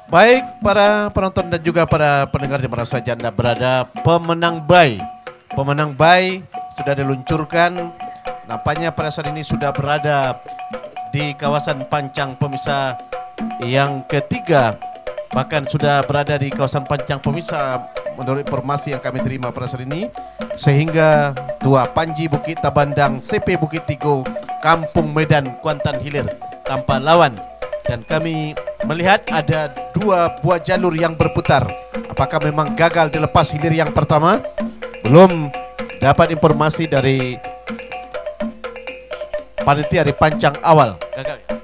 Baik para penonton dan juga para pendengar di mana saja Anda berada, pemenang bay sudah diluncurkan. Nampaknya pada saat ini sudah berada di kawasan Pancang Pemisah yang ketiga, bahkan sudah berada di kawasan Pancang Pemisah menurut informasi yang kami terima pada saat ini, sehingga Tua Panji Bukit Tabandang CP Bukit Tigo Kampung Medan Kuantan Hilir tanpa lawan. Dan kami melihat ada dua buah jalur yang berputar. Apakah memang gagal dilepas hilir yang pertama? Belum dapat informasi dari panitia di Pancang awal. Gagal ya?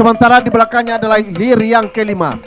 Sementara di belakangnya adalah hilir yang kelima.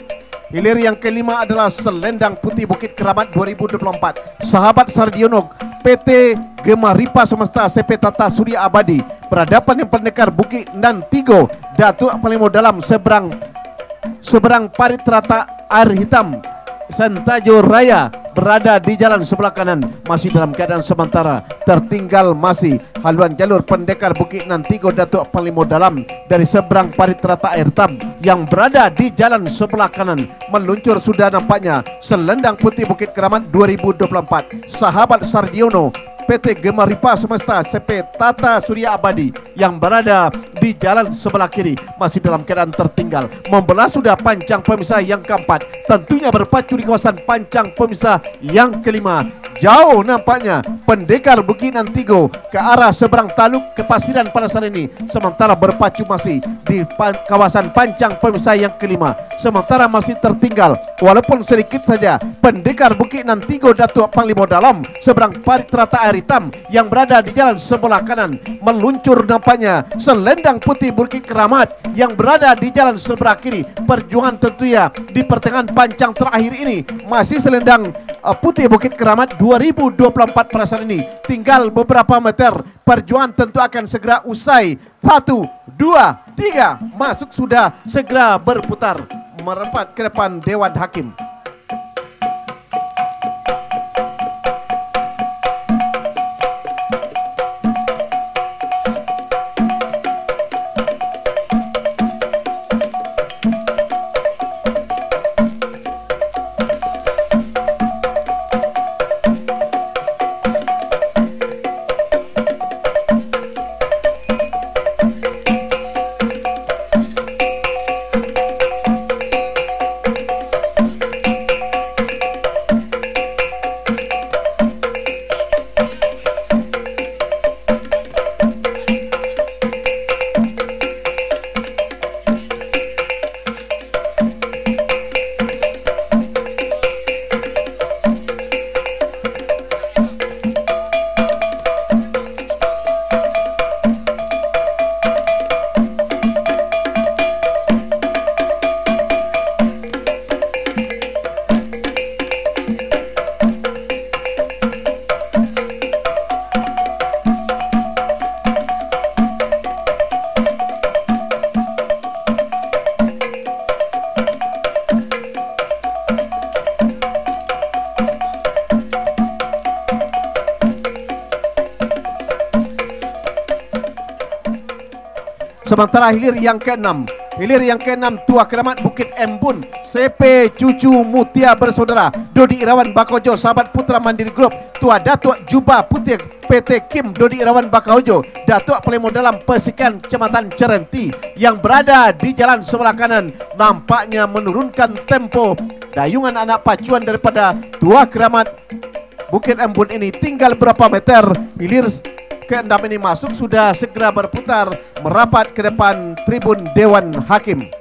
Hilir yang kelima adalah Selendang Putih Bukit Keramat 2024. Sahabat Sardiono PT Gemaripa Semesta CP Tata Surya Abadi berhadapan yang pendekar Bukit Nantigo Datuk Palimo Dalam seberang parit rata air hitam Santajo Raya berada di jalan sebelah kanan, masih dalam keadaan sementara. Tertinggal masih haluan jalur pendekar Bukit Nantigo Datuk Palimo Dalam dari seberang parit rata air hitam yang berada di jalan sebelah kanan. Meluncur sudah nampaknya Selendang Putih Bukit Keramat 2024. Sahabat Sardiono PT Gemaripa Semesta CP Tata Surya Abadi yang berada di jalan sebelah kiri masih dalam keadaan tertinggal. Membelah sudah Pancang Pemisah yang keempat, tentunya berpacu di kawasan Pancang Pemisah yang kelima. Jauh nampaknya pendekar Bukit Nantigo ke arah seberang taluk Kepasiran pada saat ini, sementara berpacu masih di kawasan Pancang Pemisah yang kelima. Sementara masih tertinggal walaupun sedikit saja pendekar Bukit Nantigo Datuk Panglima Dalam seberang parit rata air hitam yang berada di jalan sebelah kanan. Meluncur nampaknya Selendang Putih Bukit Keramat yang berada di jalan sebelah kiri. Perjuangan tentunya di pertengahan Pancang terakhir ini masih Selendang Putih Bukit Keramat 2024 pada saat ini. Tinggal beberapa meter, perjuangan tentu akan segera usai. 1, 2, 3, masuk sudah segera berputar merempat ke depan Dewan Hakim. Sementara hilir yang ke-6, Tua Keramat Bukit Embun, CP Cucu Mutia Bersaudara, Dodi Irawan Bakojo, sahabat Putra Mandiri Group, Tua Datuk Juba Putih PT Kim Dodi Irawan Bakahojo, Datuk Pelemo Dalam Persikan Kecamatan Cerenti yang berada di jalan sebelah kanan nampaknya menurunkan tempo dayungan anak pacuan daripada Tua Keramat Bukit Embun ini. Tinggal berapa meter hilir ke-6 ini masuk, sudah segera berputar merapat ke depan tribun Dewan Hakim.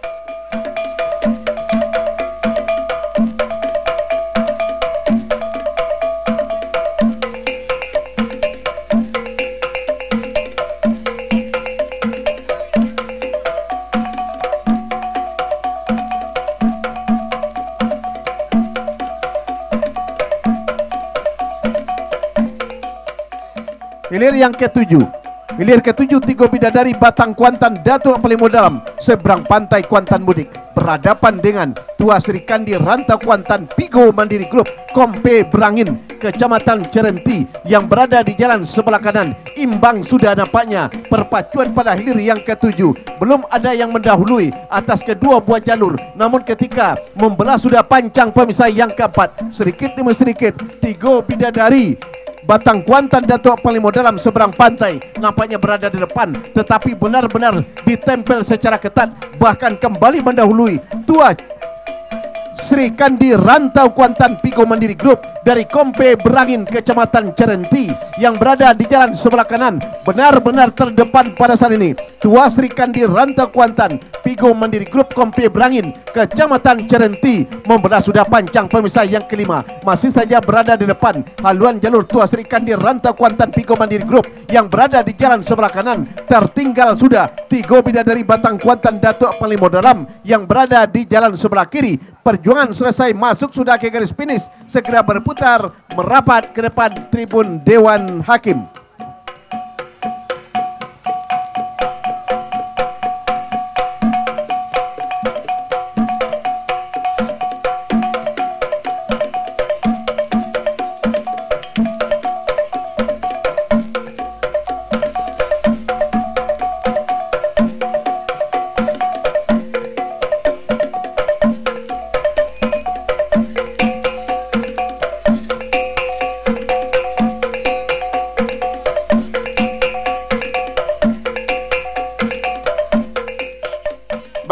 Hilir yang ke-7, Tigo Bidadari Batang Kuantan Datuk Pelimo Dalam seberang pantai Kuantan Mudik berhadapan dengan Tua Sri Kandi Rantau Kuantan Pigo Mandiri Group Kompe Berangin Kecamatan Cerenti yang berada di jalan sebelah kanan. Imbang sudah nampaknya perpacuan pada hilir yang ke-7. Belum ada yang mendahului atas kedua buah jalur, namun ketika membelah sudah pancang pemisah yang keempat. Sedikit demi sedikit Tigo Bidadari Batang Kuantan Datuk Pelimo Dalam seberang pantai nampaknya berada di depan, tetapi benar-benar ditempel secara ketat, bahkan kembali mendahului Tua Sri Kandi Rantau Kuantan Pigo Mandiri Group dari Kompe Berangin Kecamatan Cerenti yang berada di jalan sebelah kanan. Benar-benar terdepan pada saat ini Tua Sri Kandi Rantau Kuantan Pigo Mandiri Group Kompe Berangin Kecamatan Cerenti membelah sudah pancang pemisah yang kelima. Masih saja berada di depan haluan jalur Tua Sri Kandi Rantau Kuantan Pigo Mandiri Group yang berada di jalan sebelah kanan. Tertinggal sudah Tigo Bidadari Batang Kuantan Datuk Pelimo Dalam yang berada di jalan sebelah kiri. Perjuangan selesai, masuk sudah ke garis finish, segera berputar merapat ke depan tribun Dewan Hakim.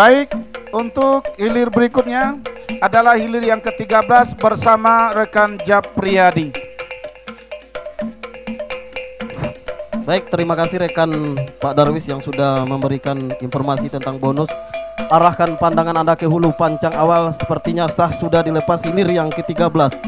Baik, untuk hilir berikutnya adalah hilir yang ke-13 bersama rekan Japriyadi. Baik, terima kasih rekan Pak Darwis yang sudah memberikan informasi tentang bonus. Arahkan pandangan Anda ke hulu pancang awal, sepertinya sah sudah dilepas hilir yang ke-13.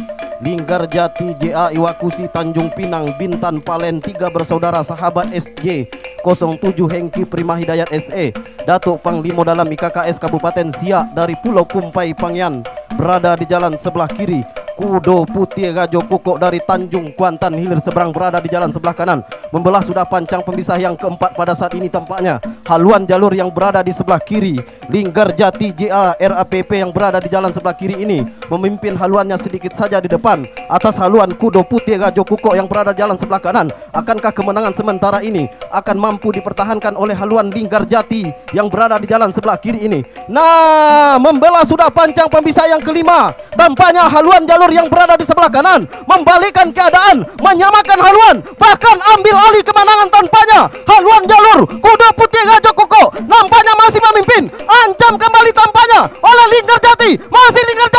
Linggar Jati JA Iwakusi Tanjung Pinang Bintan Palen 3 bersaudara sahabat SJ 07 Hengki Prima Hidayat SE Datuk Panglimo Dalam IKKS Kabupaten Siak dari Pulau Kumpai Pangyan berada di jalan sebelah kiri. Kudo Putih Gajo Kukuk dari Tanjung Kuantan hilir seberang berada di jalan sebelah kanan. Membelah sudah pancang pemisah yang keempat pada saat ini tampaknya. Haluan jalur yang berada di sebelah kiri, Linggar Jati JA RAPP yang berada di jalan sebelah kiri ini memimpin haluannya sedikit saja di depan atas haluan Kudo Putih Gajo Kukuk yang berada di jalan sebelah kanan. Akankah kemenangan sementara ini akan mampu dipertahankan oleh haluan Linggar Jati yang berada di jalan sebelah kiri ini? Nah, membelah sudah pancang pemisah yang kelima. Tampaknya haluan jalur yang berada di sebelah kanan membalikkan keadaan, menyamakan haluan, bahkan ambil alih kemenangan tanpanya. Haluan jalur Kuda Putih Gajo Kukuk nampaknya masih memimpin, ancam kembali tampaknya oleh Linggar Jati. Masih Linggar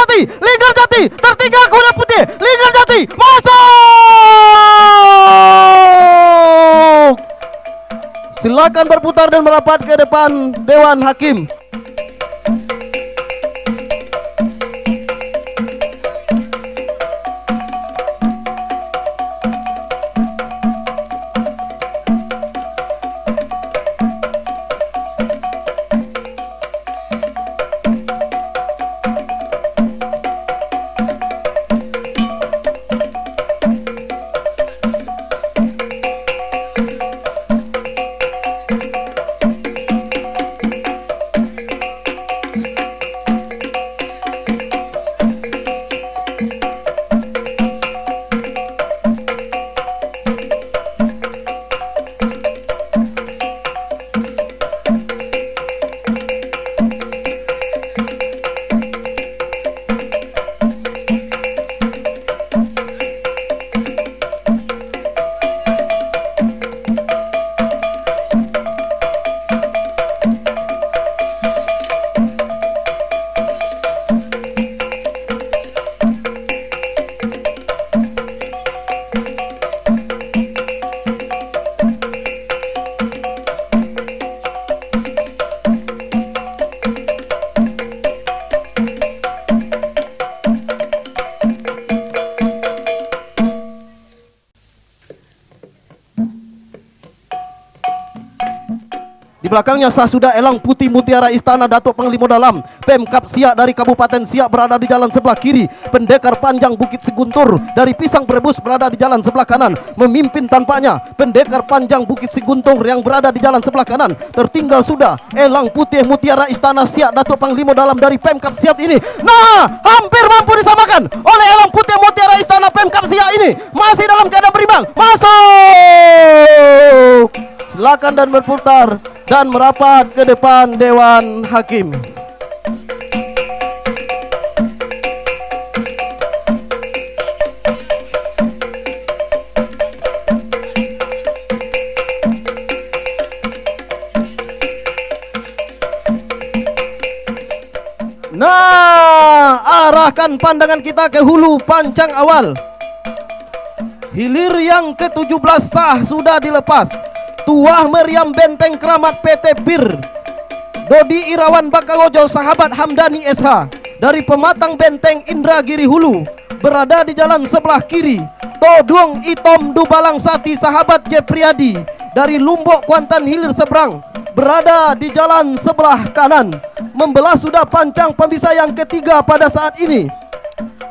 Jati tertinggal Kuda Putih. Linggar Jati masuk. Silakan berputar dan merapat ke depan Dewan Hakim. belakangnya sah sudah Elang Putih Mutiara Istana Datuk Panglima Dalam. Pemkap Siak dari Kabupaten Siak berada di jalan sebelah kiri. Pendekar Panjang Bukit Seguntur dari Pisang Berebus berada di jalan sebelah kanan. Memimpin tampaknya Pendekar Panjang Bukit Seguntur yang berada di jalan sebelah kanan. Tertinggal sudah Elang Putih Mutiara Istana Siak Datuk Panglima Dalam dari Pemkap Siak ini. Nah, hampir mampu disamakan oleh Elang Putih Mutiara Istana Pemkap Siak ini. Masih dalam keadaan berimbang. Masuk. Silakan dan berputar dan merapat ke depan Dewan Hakim. Nah, arahkan pandangan kita ke hulu pancang awal. Hilir yang ke-17 sah sudah dilepas. Tuah meriam benteng keramat PT Bir Dodi Irawan Bakagojo sahabat Hamdani SH dari Pematang Benteng Indragiri Hulu berada di jalan sebelah kiri. Todung Itom Dubalang Sati sahabat Jepriadi dari Lumbok Kuantan Hilir seberang berada di jalan sebelah kanan. Membelah sudah pancang pembisa yang ketiga pada saat ini.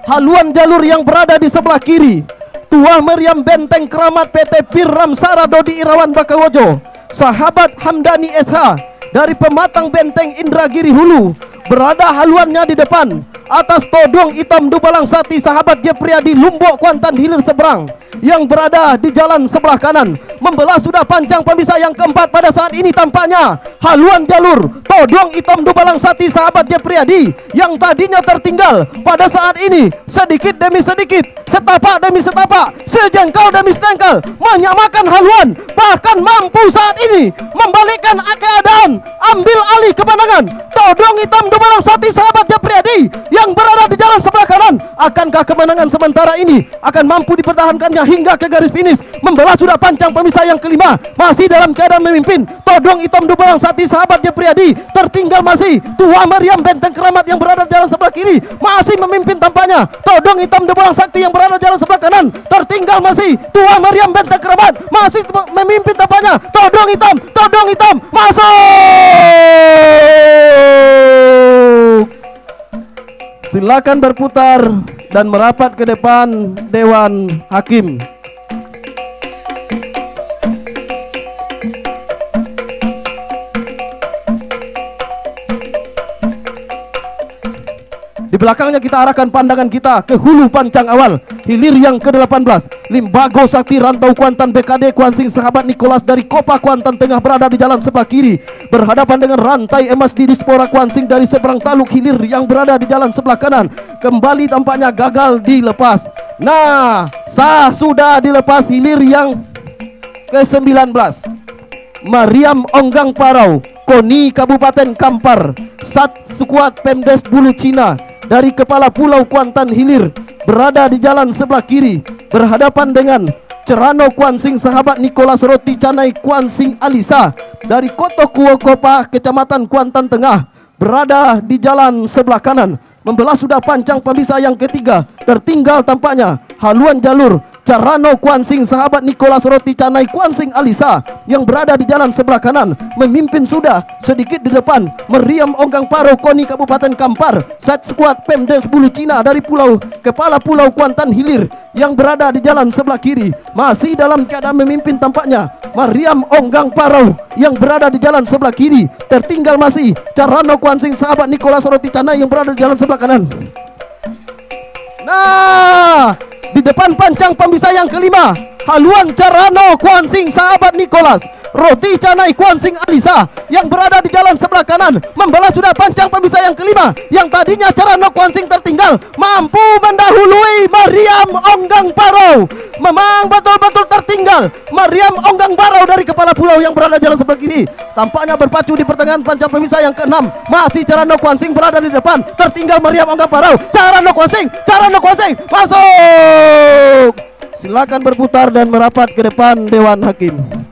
Haluan jalur yang berada di sebelah kiri. Tuah meriam benteng keramat PT Bir Ramsara Dodi Irawan Bakawojo sahabat Hamdani SH dari Pematang Benteng Indragiri Hulu berada haluannya di depan. Atas Todong Hitam Dubalang Sati sahabat Jepriadi Lumbok Kuantan Hilir seberang yang berada di jalan sebelah kanan. Membelah sudah pancang pembisa yang keempat pada saat ini tampaknya haluan jalur Todong Hitam Dubalang Sati sahabat Jepriadi yang tadinya tertinggal pada saat ini sedikit demi sedikit, setapak demi setapak, sejengkal demi sejengkal menyamakan haluan, bahkan mampu saat ini membalikkan keadaan, ambil alih kemenangan. Todong Hitam Dubalang Sati sahabat Jepriadi yang berada di jalan sebelah kanan. Akankah kemenangan sementara ini akan mampu dipertahankannya hingga ke garis finish? Membelah sudah pancang pemisah yang kelima, masih dalam keadaan memimpin. Todong Hitam Dubalang Sati sahabat Jepriadi, tertinggal masih Tuah Meriam Benteng Keramat yang berada di jalan sebelah kiri, masih memimpin tampaknya. Todong Hitam Dubalang Sakti yang berada di jalan sebelah kanan, tertinggal masih Tuah Meriam Benteng Keramat, masih memimpin tampaknya. Todong Hitam masuk. Silakan berputar dan merapat ke depan Dewan Hakim. Di belakangnya kita arahkan pandangan kita ke hulu pancang awal. Hilir yang ke-18, Limbago Sakti Rantau Kuantan BKD Kuansing sahabat Nicholas dari Kopa Kuantan Tengah berada di jalan sebelah kiri, berhadapan dengan Rantai Emas di Dispora Kuansing dari seberang Taluk Hilir yang berada di jalan sebelah kanan. Kembali tampaknya gagal dilepas. Nah, sah sudah dilepas hilir yang ke-19, Mariam Onggang Parau Koni Kabupaten Kampar Sat Skuad Pemdes Bulu Cina dari Kepala Pulau Kuantan Hilir berada di jalan sebelah kiri, berhadapan dengan Cerano Kuansing sahabat Nicholas Roti Canai Kuansing Alisa dari Koto Kuokopa Kecamatan Kuantan Tengah berada di jalan sebelah kanan. Membelah sudah pancang pemisah yang ketiga, tertinggal tampaknya haluan jalur Carano Kuansing sahabat Nicholas Roti Canai Kuansing Alisa yang berada di jalan sebelah kanan. Memimpin sudah sedikit di depan Meriam Onggang Paro Koni Kabupaten Kampar Sat Skuad Pemdes Bulu Cina dari Kepala Pulau Kuantan Hilir yang berada di jalan sebelah kiri. Masih dalam keadaan memimpin tampaknya Meriam Onggang Paro yang berada di jalan sebelah kiri. Tertinggal masih Carano Kuansing sahabat Nicholas Roti Canai yang berada di jalan sebelah kanan. Nah, di depan pancang pembisa yang kelima, haluan Carano Kuansing sahabat Nicholas Roti Canai Kuansing Alisa yang berada di jalan sebelah kanan. Membalas sudah pancang pembisa yang kelima, yang tadinya Carano Kuansing tertinggal, mampu mendahului Mariam Onggang Paro. Memang betul-betul tertinggal Mariam Onggang Paro dari Kepala Pulau yang berada di jalan sebelah kiri. Tampaknya berpacu di pertengahan pancang pembisa yang keenam, masih Carano Kuansing berada di depan, tertinggal Mariam Onggang Paro. Carano Kuansing masuk. Silakan berputar dan merapat ke depan Dewan Hakim.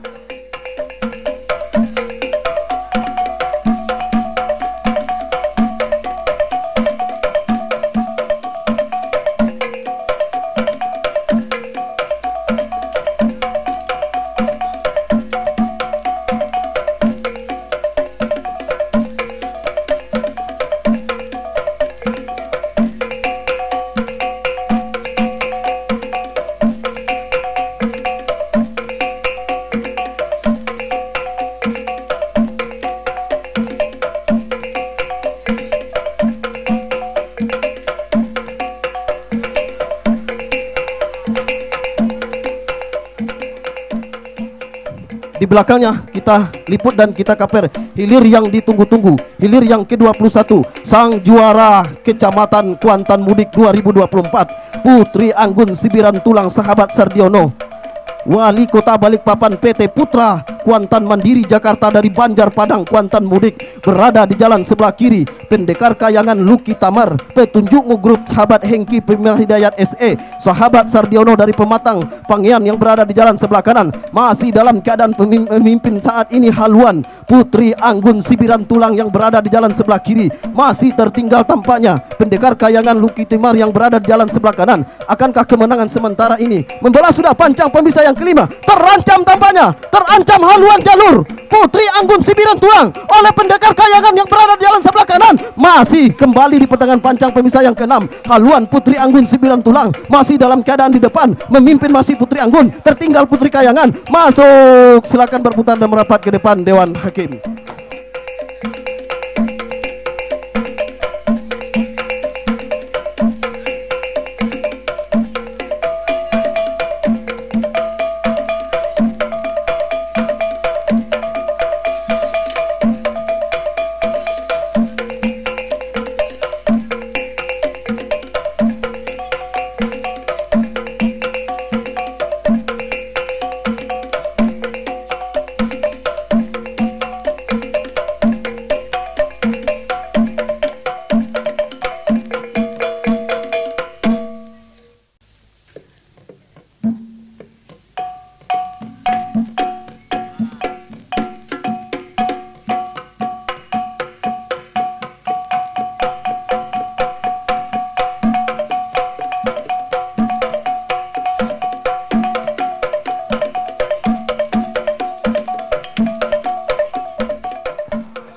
Di belakangnya kita liput dan kita kaper hilir yang ditunggu-tunggu, hilir yang ke-21, sang juara Kecamatan Kuantan Mudik 2024, Putri Anggun Sibiran Tulang Sahabat Sardiono. Wali Kota Balikpapan PT Putra Kuantan Mandiri Jakarta dari Banjar Padang Kuantan Mudik berada di jalan sebelah kiri. Pendekar Kayangan Luki Tamar, petunjukmu grup sahabat Hengki Pemirah Hidayat SE, sahabat Sardiono dari Pematang Pangian yang berada di jalan sebelah kanan. Masih dalam keadaan pemimpin saat ini haluan Putri Anggun Sibiran Tulang yang berada di jalan sebelah kiri. Masih tertinggal tampaknya Pendekar Kayangan Luki Tamar yang berada di jalan sebelah kanan. Akankah kemenangan sementara ini membelah sudah pancang pemisah yang kelima? Terancam tampaknya, terancam haluan jalur Putri Anggun Sibiran Tulang oleh Pendekar Kayangan yang berada di jalan sebelah kanan. Masih kembali di pertengahan pancang pemisah yang keenam, haluan Putri Anggun Sibiran Tulang masih dalam keadaan di depan, memimpin masih Putri Anggun, tertinggal Putri Kayangan. Masuk, silakan berputar dan merapat ke depan Dewan Hakim.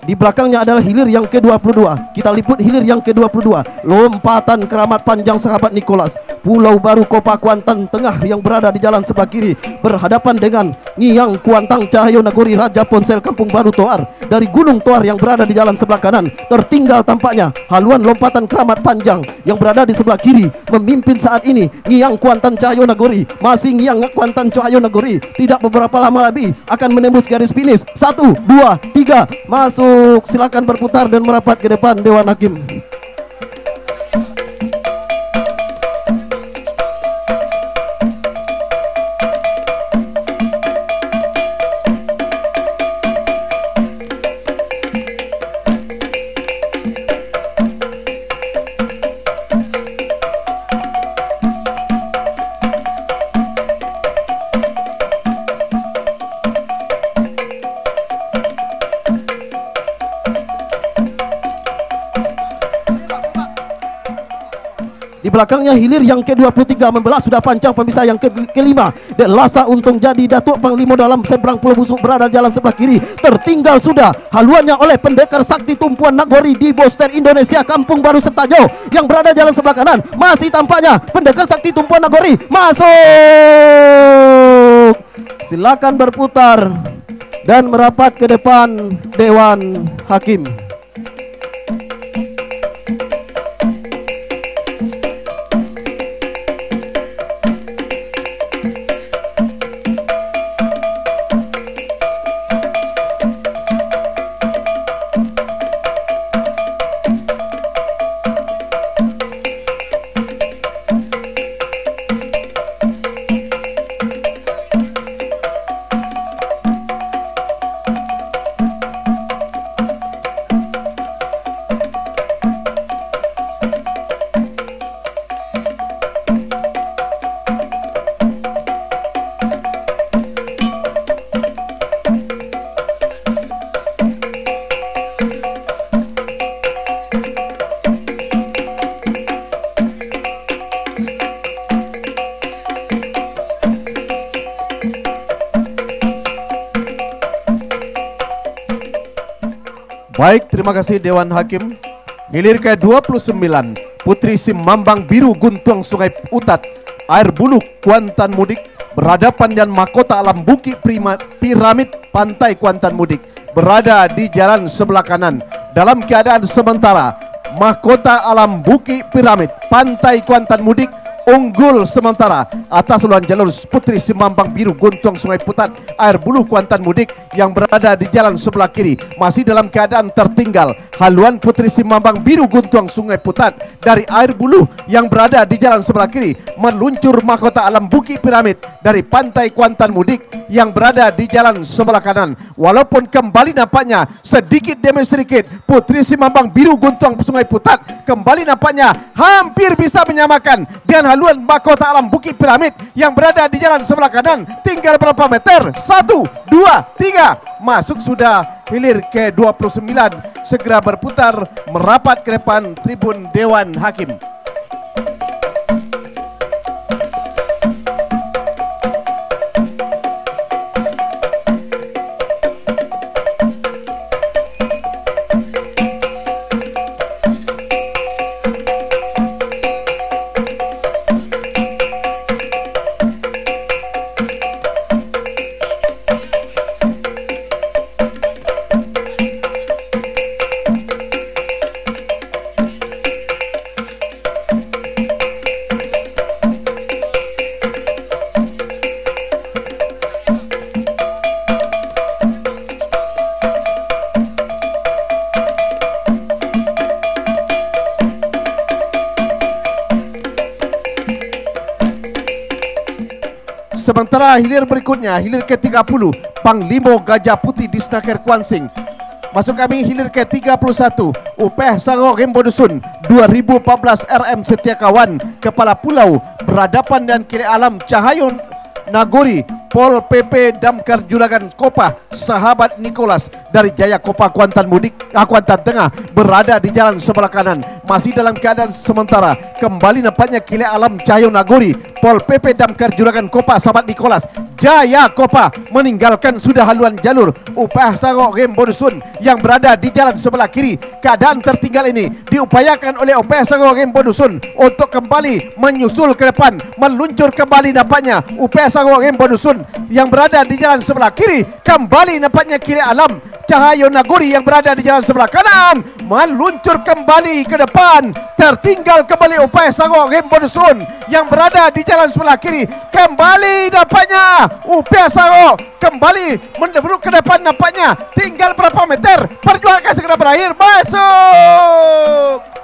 Di belakangnya adalah hilir yang ke-22. Kita liput hilir yang ke-22. Lompatan keramat panjang sahabat Nicholas. Pulau Baru Kopa Kuantan Tengah yang berada di jalan sebelah kiri berhadapan dengan Ngiang Kuantang Cahyo Nagori Raja Ponsel Kampung Baru Toar dari Gunung Toar yang berada di jalan sebelah kanan. Tertinggal tampaknya haluan lompatan keramat panjang yang berada di sebelah kiri. Memimpin saat ini Ngiang Kuantan Cahyo Nagori. Masih Ngiang Kuantan Cahyo Nagori. Tidak beberapa lama lagi akan menembus garis finish. 1, 2, 3. Masuk, silakan berputar dan merapat ke depan Dewan Hakim. Di belakangnya hilir yang ke-23 membelah sudah pancang pemisah yang kelima. Delasa Untung Jadi Datuk Panglima dalam seberang Pulau Busuk berada jalan sebelah kiri. Tertinggal sudah haluannya oleh Pendekar Sakti Tumpuan Nagori di Boster Indonesia Kampung Baru Setajo yang berada jalan sebelah kanan. Masih tampaknya Pendekar Sakti Tumpuan Nagori masuk. Silakan berputar dan merapat ke depan Dewan Hakim. Baik, terima kasih Dewan Hakim. Hilir ke-29 Putri Simambang Biru Guntuang Sungai Utat Air Bulu Kuantan Mudik berhadapan dengan Mahkota Alam Bukit Piramid Pantai Kuantan Mudik berada di jalan sebelah kanan. Dalam keadaan sementara Mahkota Alam Bukit Piramid Pantai Kuantan Mudik unggul sementara atas lawan jalur Putri Semambang Biru Guntuang Sungai Putat Air Bulu Kuantan Mudik yang berada di jalan sebelah kiri masih dalam keadaan tertinggal. Haluan Putri Semambang Biru Guntuang Sungai Putat dari Air Bulu yang berada di jalan sebelah kiri meluncur mahkota alam Bukit Piramid dari Pantai Kuantan Mudik yang berada di jalan sebelah kanan. Walaupun kembali nampaknya sedikit demi sedikit Putri Semambang Biru Guntuang Sungai Putat kembali nampaknya hampir bisa menyamakan dengan haluan mahkota alam Bukit Piramid yang berada di jalan sebelah kanan. Tinggal berapa meter? 1, 2, 3. Masuk sudah hilir ke 29. Segera berputar merapat ke depan tribun Dewan Hakim. Sementara hilir berikutnya, hilir ke-30, Panglimo Gajah Putih di Snaker Kuansing. Masuk kami hilir ke-31, Upeh Sango Gembo Dusun 2014 RM Setia Kawan Kepala Pulau berhadapan dan kiri alam Cahayun Nagori Pol PP Damkar Juragan Kopah Sahabat Nicholas dari Jaya Kopah Kuantan Mudik Kuantan Tengah berada di jalan sebelah kanan masih dalam keadaan sementara. Kembali nampaknya kile alam Cahayun Nagori Pol PP Damkar Juragan Kopah Sahabat Nicholas. Jaya Kopah meninggalkan sudah haluan jalur Upah Sango Gembo Dusun yang berada di jalan sebelah kiri. Keadaan tertinggal ini diupayakan oleh Upah Sango Gembo Dusun untuk kembali menyusul ke depan, meluncur kembali nampaknya Upah Sango Gembo Dusun yang berada di jalan sebelah kiri. Kembali nampaknya kiri alam Cahayun Nagori yang berada di jalan sebelah kanan meluncur kembali ke depan. Tertinggal kembali Upaya Sango Gembo Dusun yang berada di jalan sebelah kiri. Kembali nampaknya Upaya Sango kembali mendebruk ke depan nampaknya. Tinggal berapa meter? Perjuangan segera berakhir. Masuk.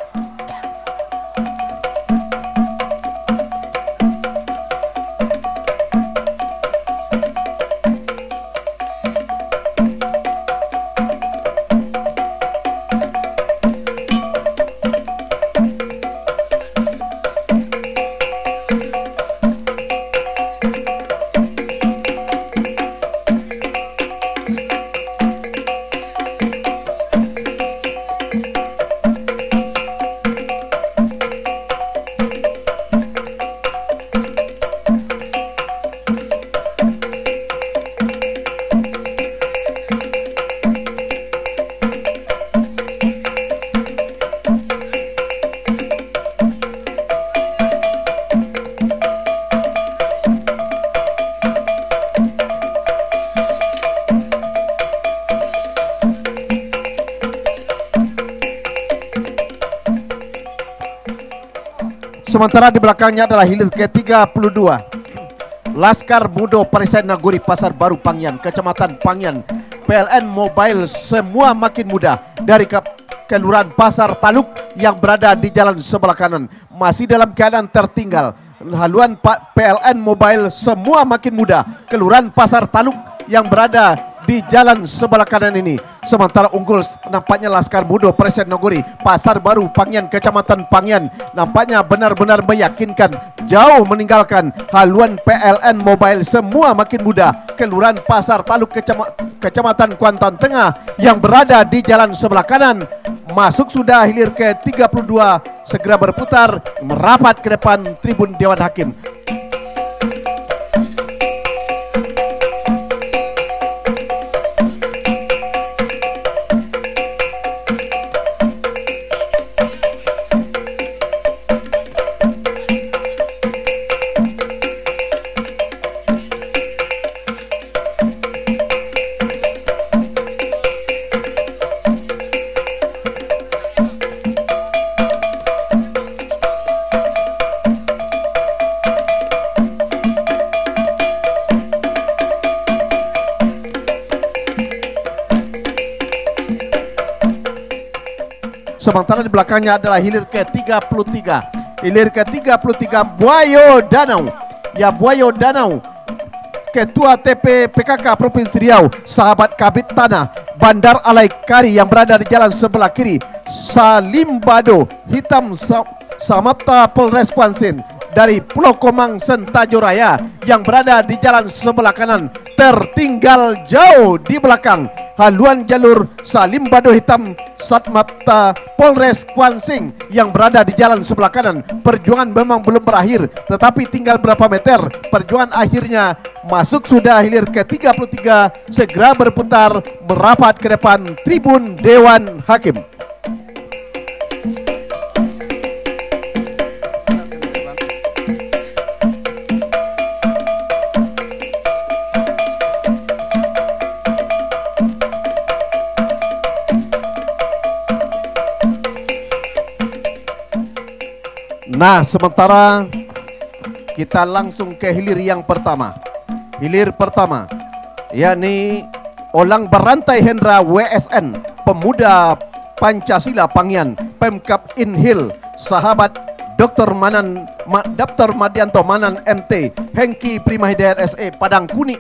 Sementara di belakangnya adalah hilir ke-32 Laskar Mudo Perisai Nagori Pasar Baru Pangyan, Kecamatan Pangyan. PLN Mobile semua makin mudah dari Kelurahan Pasar Taluk yang berada di jalan sebelah kanan masih dalam keadaan tertinggal. Haluan PLN Mobile semua makin mudah Kelurahan Pasar Taluk yang berada di jalan sebelah kanan ini. Sementara unggul nampaknya Laskar Mudo Perisai Nagori Pasar Baru Pangyan, Kecamatan Pangyan, nampaknya benar-benar meyakinkan, jauh meninggalkan haluan PLN Mobile semua makin mudah Kelurahan Pasar Taluk Kecamatan Kuantan Tengah yang berada di jalan sebelah kanan. Masuk sudah hilir ke-32, segera berputar merapat ke depan tribun Dewan Hakim. Sementara di belakangnya adalah hilir ke-33. Hilir ke-33 Buayo Danau. Ya, Buayo Danau, Ketua TP PKK Provinsi Riau, sahabat Kabit Tanah Bandar Alai Kari yang berada di jalan sebelah kiri. Salimbado Hitam Samapta Polres Kuansin dari Pulau Komang Sentajo Raya yang berada di jalan sebelah kanan, tertinggal jauh di belakang. Haluan jalur Salimbado Hitam Satmapta Polres Kuansing yang berada di jalan sebelah kanan. Perjuangan memang belum berakhir, tetapi tinggal berapa meter perjuangan akhirnya. Masuk sudah hilir ke-33, segera berputar merapat ke depan tribun Dewan Hakim. Nah, sementara kita langsung ke hilir yang pertama. Hilir pertama, yakni Olang Berantai Hendra WSN, Pemuda Pancasila Pangyan, Pemkap Inhil, sahabat Dr. Madianto Manan MT, Hengki Prima Hidayat SE, Padang Kuni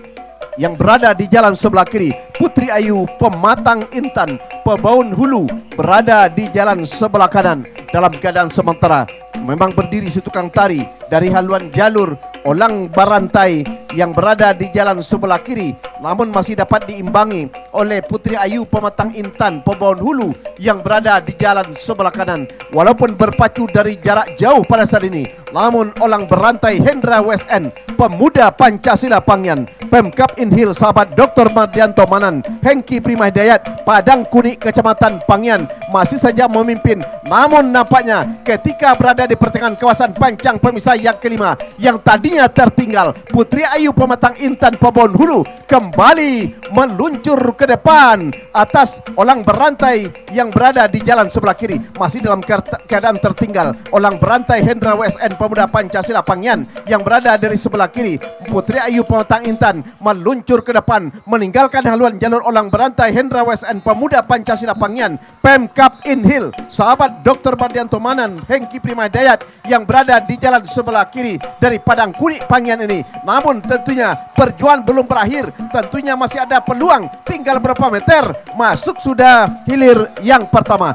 yang berada di jalan sebelah kiri. Putri Ayu Pematang Intan, Pebaun Hulu berada di jalan sebelah kanan. Dalam keadaan sementara memang berdiri si tukang tari dari haluan jalur Olang Barantai yang berada di jalan sebelah kiri, namun masih dapat diimbangi oleh Putri Ayu Pematang Intan, Pebaun Hulu yang berada di jalan sebelah kanan. Walaupun berpacu dari jarak jauh pada saat ini, namun Olang Berantai Hendra WSN, Pemuda Pancasila Pangyan, Pemkap Inhil, sahabat Dr. Madianto Manan, Hengki Prima Hidayat, Padang Kuni, Kecamatan Pangyan masih saja memimpin. Namun nampaknya ketika berada di pertengahan kawasan pancang pemisah yang kelima, yang tadinya tertinggal, Putri Ayu Pematang Intan, Pebaun Hulu kembali meluncur ke depan atas Olang Berantai yang berada di jalan sebelah kiri. Masih dalam keadaan tertinggal Olang Berantai Hendra WSN, Pemuda Pancasila Pangyan yang berada dari sebelah kiri. Putri Ayu Pematang Intan meluncur ke depan meninggalkan haluan jalur Olang Berantai Hendra WSN, Pemuda Pancasila Pangyan, Pemkap Inhil, sahabat Dr. Madianto Manan, Hengki Prima Hidayat yang berada di jalan sebelah kiri dari Padang Kuni Pangyan ini. Namun tentunya perjuangan belum berakhir, tentunya masih ada peluang, tinggal berapa meter. Masuk sudah hilir yang pertama.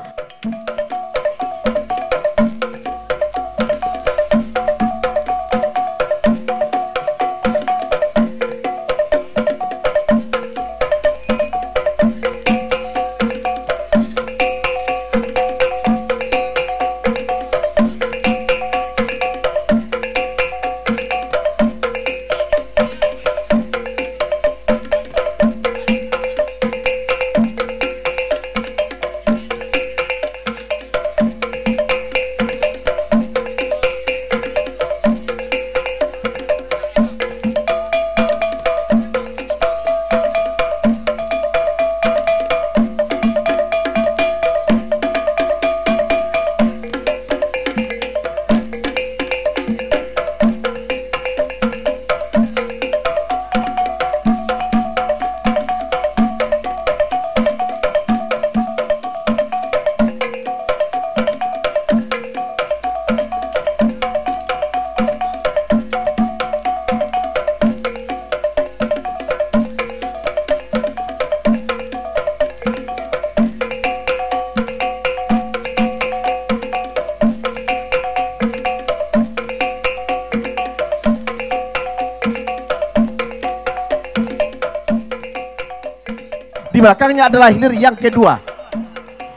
Di belakangnya adalah hilir yang kedua.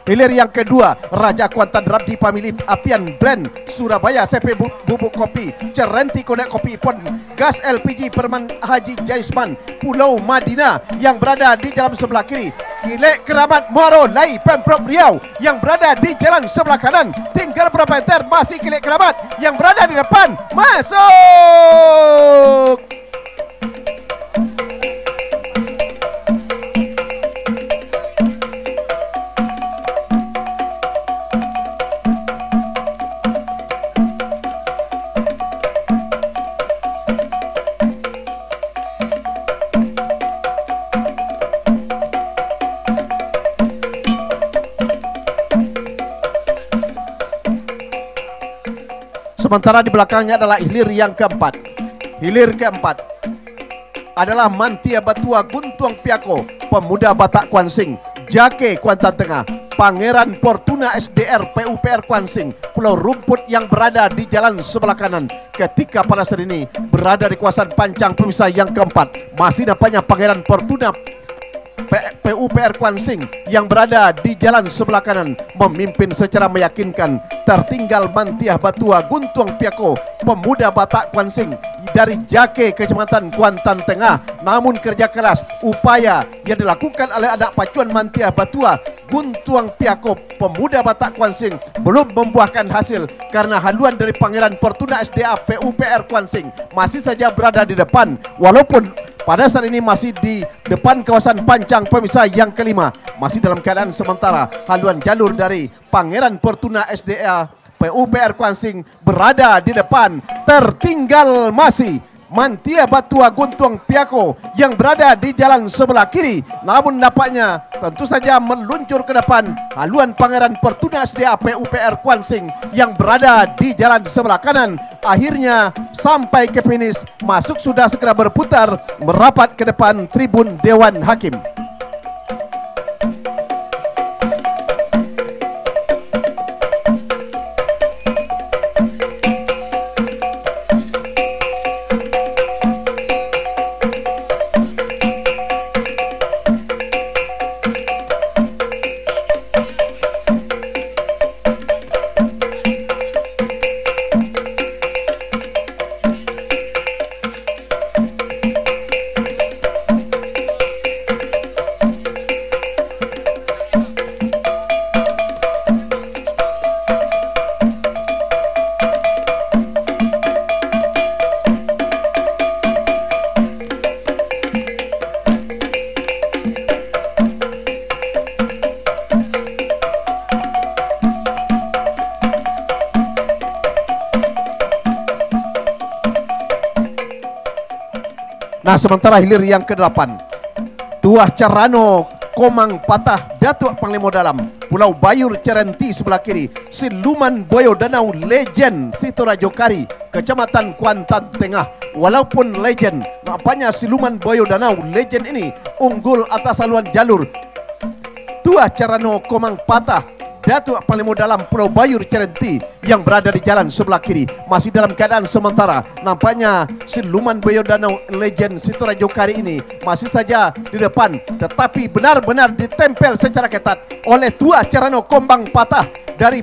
Hilir yang kedua, Raja Kuantan Rabdi Pamili Apian Brand Surabaya, CP Bubuk Kopi, Cerenti Konek Kopi Pon, Gas LPG Perman Haji Jaisman, Pulau Madinah yang berada di jalan sebelah kiri. Kilek Keramat Muaro Lai Pemprov Riau yang berada di jalan sebelah kanan. Tinggal berapa meter, masih Kilek Keramat yang berada di depan. Masuk. Sementara di belakangnya adalah hilir yang keempat. Hilir keempat adalah Mantia Batua Guntuang Piako, Pemuda Batak Kuansing, Jake Kuantan Tengah, Pangeran Fortuna SDR PUPR Kuansing, Pulau Rumput yang berada di jalan sebelah kanan. Ketika pada saat ini berada di kawasan pancang pemisah yang keempat, masih nampaknya Pangeran Fortuna PUPR Kuansing yang berada di jalan sebelah kanan memimpin secara meyakinkan. Tertinggal Mantiah Batua Guntuang Piako, Pemuda Batak Kuansing dari Jake Kecamatan Kuantan Tengah. Namun kerja keras upaya yang dilakukan oleh anak pacuan Mantiah Batua Guntuang Piako, Pemuda Batak Kuansing belum membuahkan hasil karena haluan dari Pangeran Fortuna SDA PUPR Kuansing masih saja berada di depan, walaupun pada saat ini masih di depan kawasan pancang pemisah yang kelima. Masih dalam keadaan sementara haluan jalur dari Pangeran Fortuna SDA PUPR Kuansing berada di depan. Tertinggal masih Mantia Batua Guntuang Piako yang berada di jalan sebelah kiri. Namun nampaknya tentu saja meluncur ke depan haluan Pangeran Fortuna SDA PUPR Kuansing yang berada di jalan sebelah kanan. Akhirnya sampai ke finish, masuk sudah segera berputar merapat ke depan tribun Dewan Hakim. Nah, sementara hilir yang ke-8, Tuah Carano Komang Patah Datuk Panglima Dalam, Pulau Bayur Cerenti sebelah kiri, Siluman Boyo Danau Legend Sitorajo Kari, Kecamatan Kuantan Tengah. Walaupun legend, nampaknya Siluman Boyo Danau Legend ini unggul atas haluan jalur Tuah Carano Komang Patah Datuk Panglima Dalam Pulau Bayur Cerenti yang berada di jalan sebelah kiri. Masih dalam keadaan sementara, nampaknya Siluman Boyo Danau Legend Sitorajo Kari ini masih saja di depan, tetapi benar-benar ditempel secara ketat oleh Tuah Carano Komang Patah dari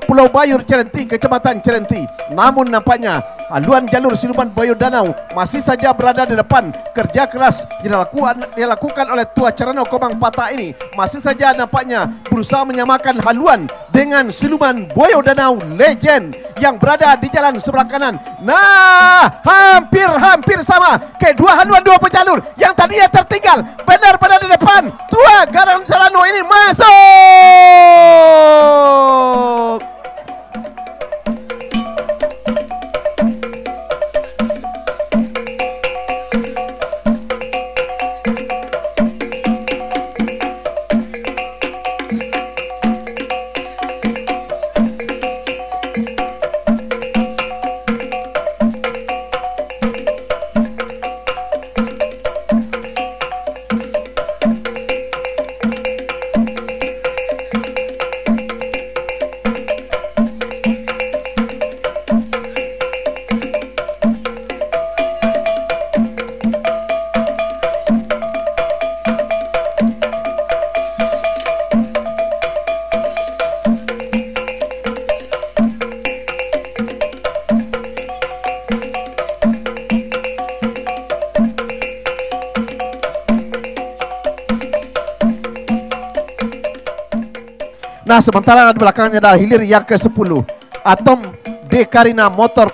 Pulau Bayur Cerenti, Kecamatan Cerenti. Namun nampaknya haluan jalur Siluman Boyo Danau masih saja berada di depan. Kerja keras yang dilakukan oleh Tuah Carano Komang Patah ini masih saja nampaknya berusaha menyamakan haluan dengan Siluman Boyo Danau Legend yang berada di jalan sebelah kanan. Nah, hampir sama. Kedua haluan dua pejalur yang tadinya tertinggal benar-benar di depan. Tuah Carano ini masuk. Nah, sementara di belakangnya adalah hilir yang ke-10, Atom Dekarina Motor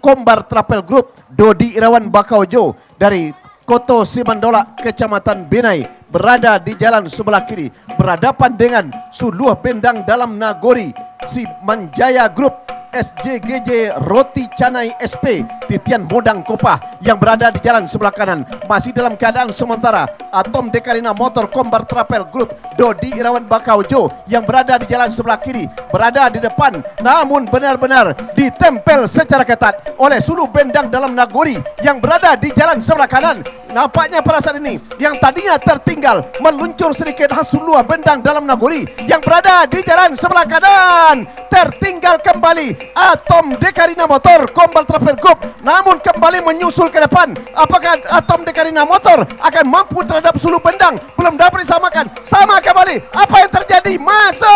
Kombar Trapel Group Dodi Irawan Bakaujo dari Koto Simandola, Kecamatan Benai, berada di jalan sebelah kiri berhadapan dengan Suluh Bendang Dalam Nagori si Manjaya Group SJGJ Roti Canai SP Titian Modang Kopah yang berada di jalan sebelah kanan. Masih dalam keadaan sementara Atom Dekarina Motor Kombar Trapel Group Dodi Irawan Bakaujo yang berada di jalan sebelah kiri berada di depan, namun benar-benar ditempel secara ketat oleh Sulu Bendang Dalam Nagori yang berada di jalan sebelah kanan. Nampaknya pada saat ini yang tadinya tertinggal meluncur sedikit Sulu Bendang Dalam Nagori yang berada di jalan sebelah kanan tertinggal kembali Atom Dekarina Motor Kombar Trapel Group, namun kembali menyusul ke depan. Apakah Atom Dekarina Motor akan mampu terhadap Sulu Bendang? Belum dapat disamakan. Sama kembali. Apa yang terjadi? Masuk.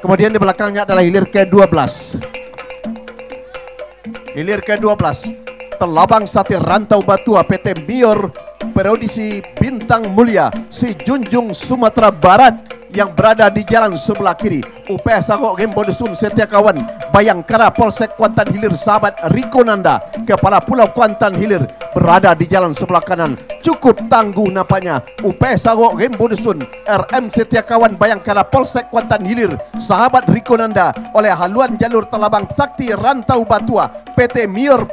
Kemudian di belakangnya adalah hilir ke-12. Hilir ke-12 Telabang Sate Rantau Batua PT Mior Perodisi Bintang Mulia Si Junjung Sumatera Barat yang berada di jalan sebelah kiri. UPS Sagok Gembo Dusun Setia Kawan Bayangkara Polsek Kuantan Hilir sahabat Riko Nanda Kepala Pulau Kuantan Hilir berada di jalan sebelah kanan. Cukup tangguh nampaknya UPS Sagok Gembo Dusun RM Setia Kawan Bayangkara Polsek Kuantan Hilir sahabat Riko Nanda oleh haluan jalur Telabang Sakti Rantau Batua PT Mior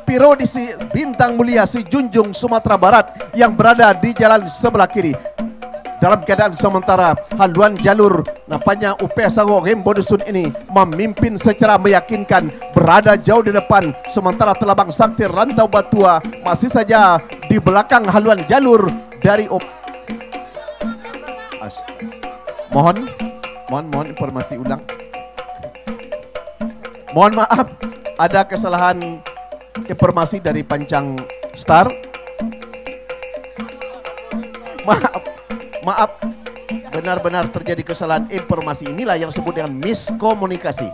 Perodisi Bintang Mulia Si Junjung Sumatera Barat yang berada di jalan sebelah kiri. Dalam keadaan sementara haluan jalur nampaknya UPS Sagok Gembo Dusun ini memimpin secara meyakinkan berada jauh di depan, sementara Telabang Sakti Rantau Batua masih saja di belakang haluan jalur dari Mohon informasi ulang. Mohon maaf ada kesalahan informasi dari Pancang Star. Maaf, benar-benar terjadi kesalahan informasi. Inilah yang disebut dengan miskomunikasi.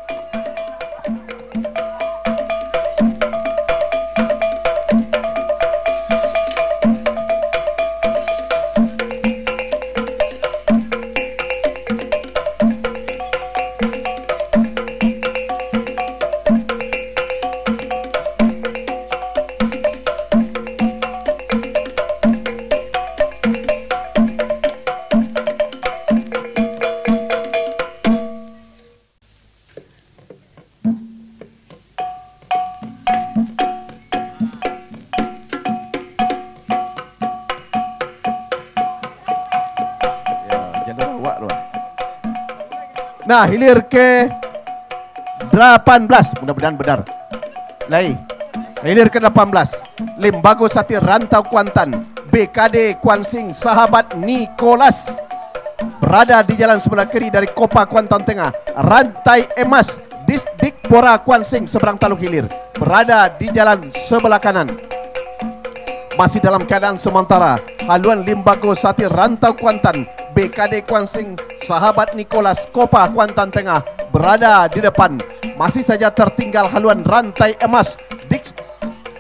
Nah, hilir ke 18, mudah-mudahan benar. Hilir ke 18 Limbago Sati Rantau Kuantan BKD Kuansing sahabat Nicholas berada di jalan sebelah kiri dari Kopa Kuantan Tengah. Rantai Emas Disdikpora Kuansing seberang Taluk Hilir berada di jalan sebelah kanan. Masih dalam keadaan sementara haluan Limbago Sati Rantau Kuantan BKD Kuansing sahabat Nicholas Kopa Kuantan Tengah berada di depan. Masih saja tertinggal haluan Rantai Emas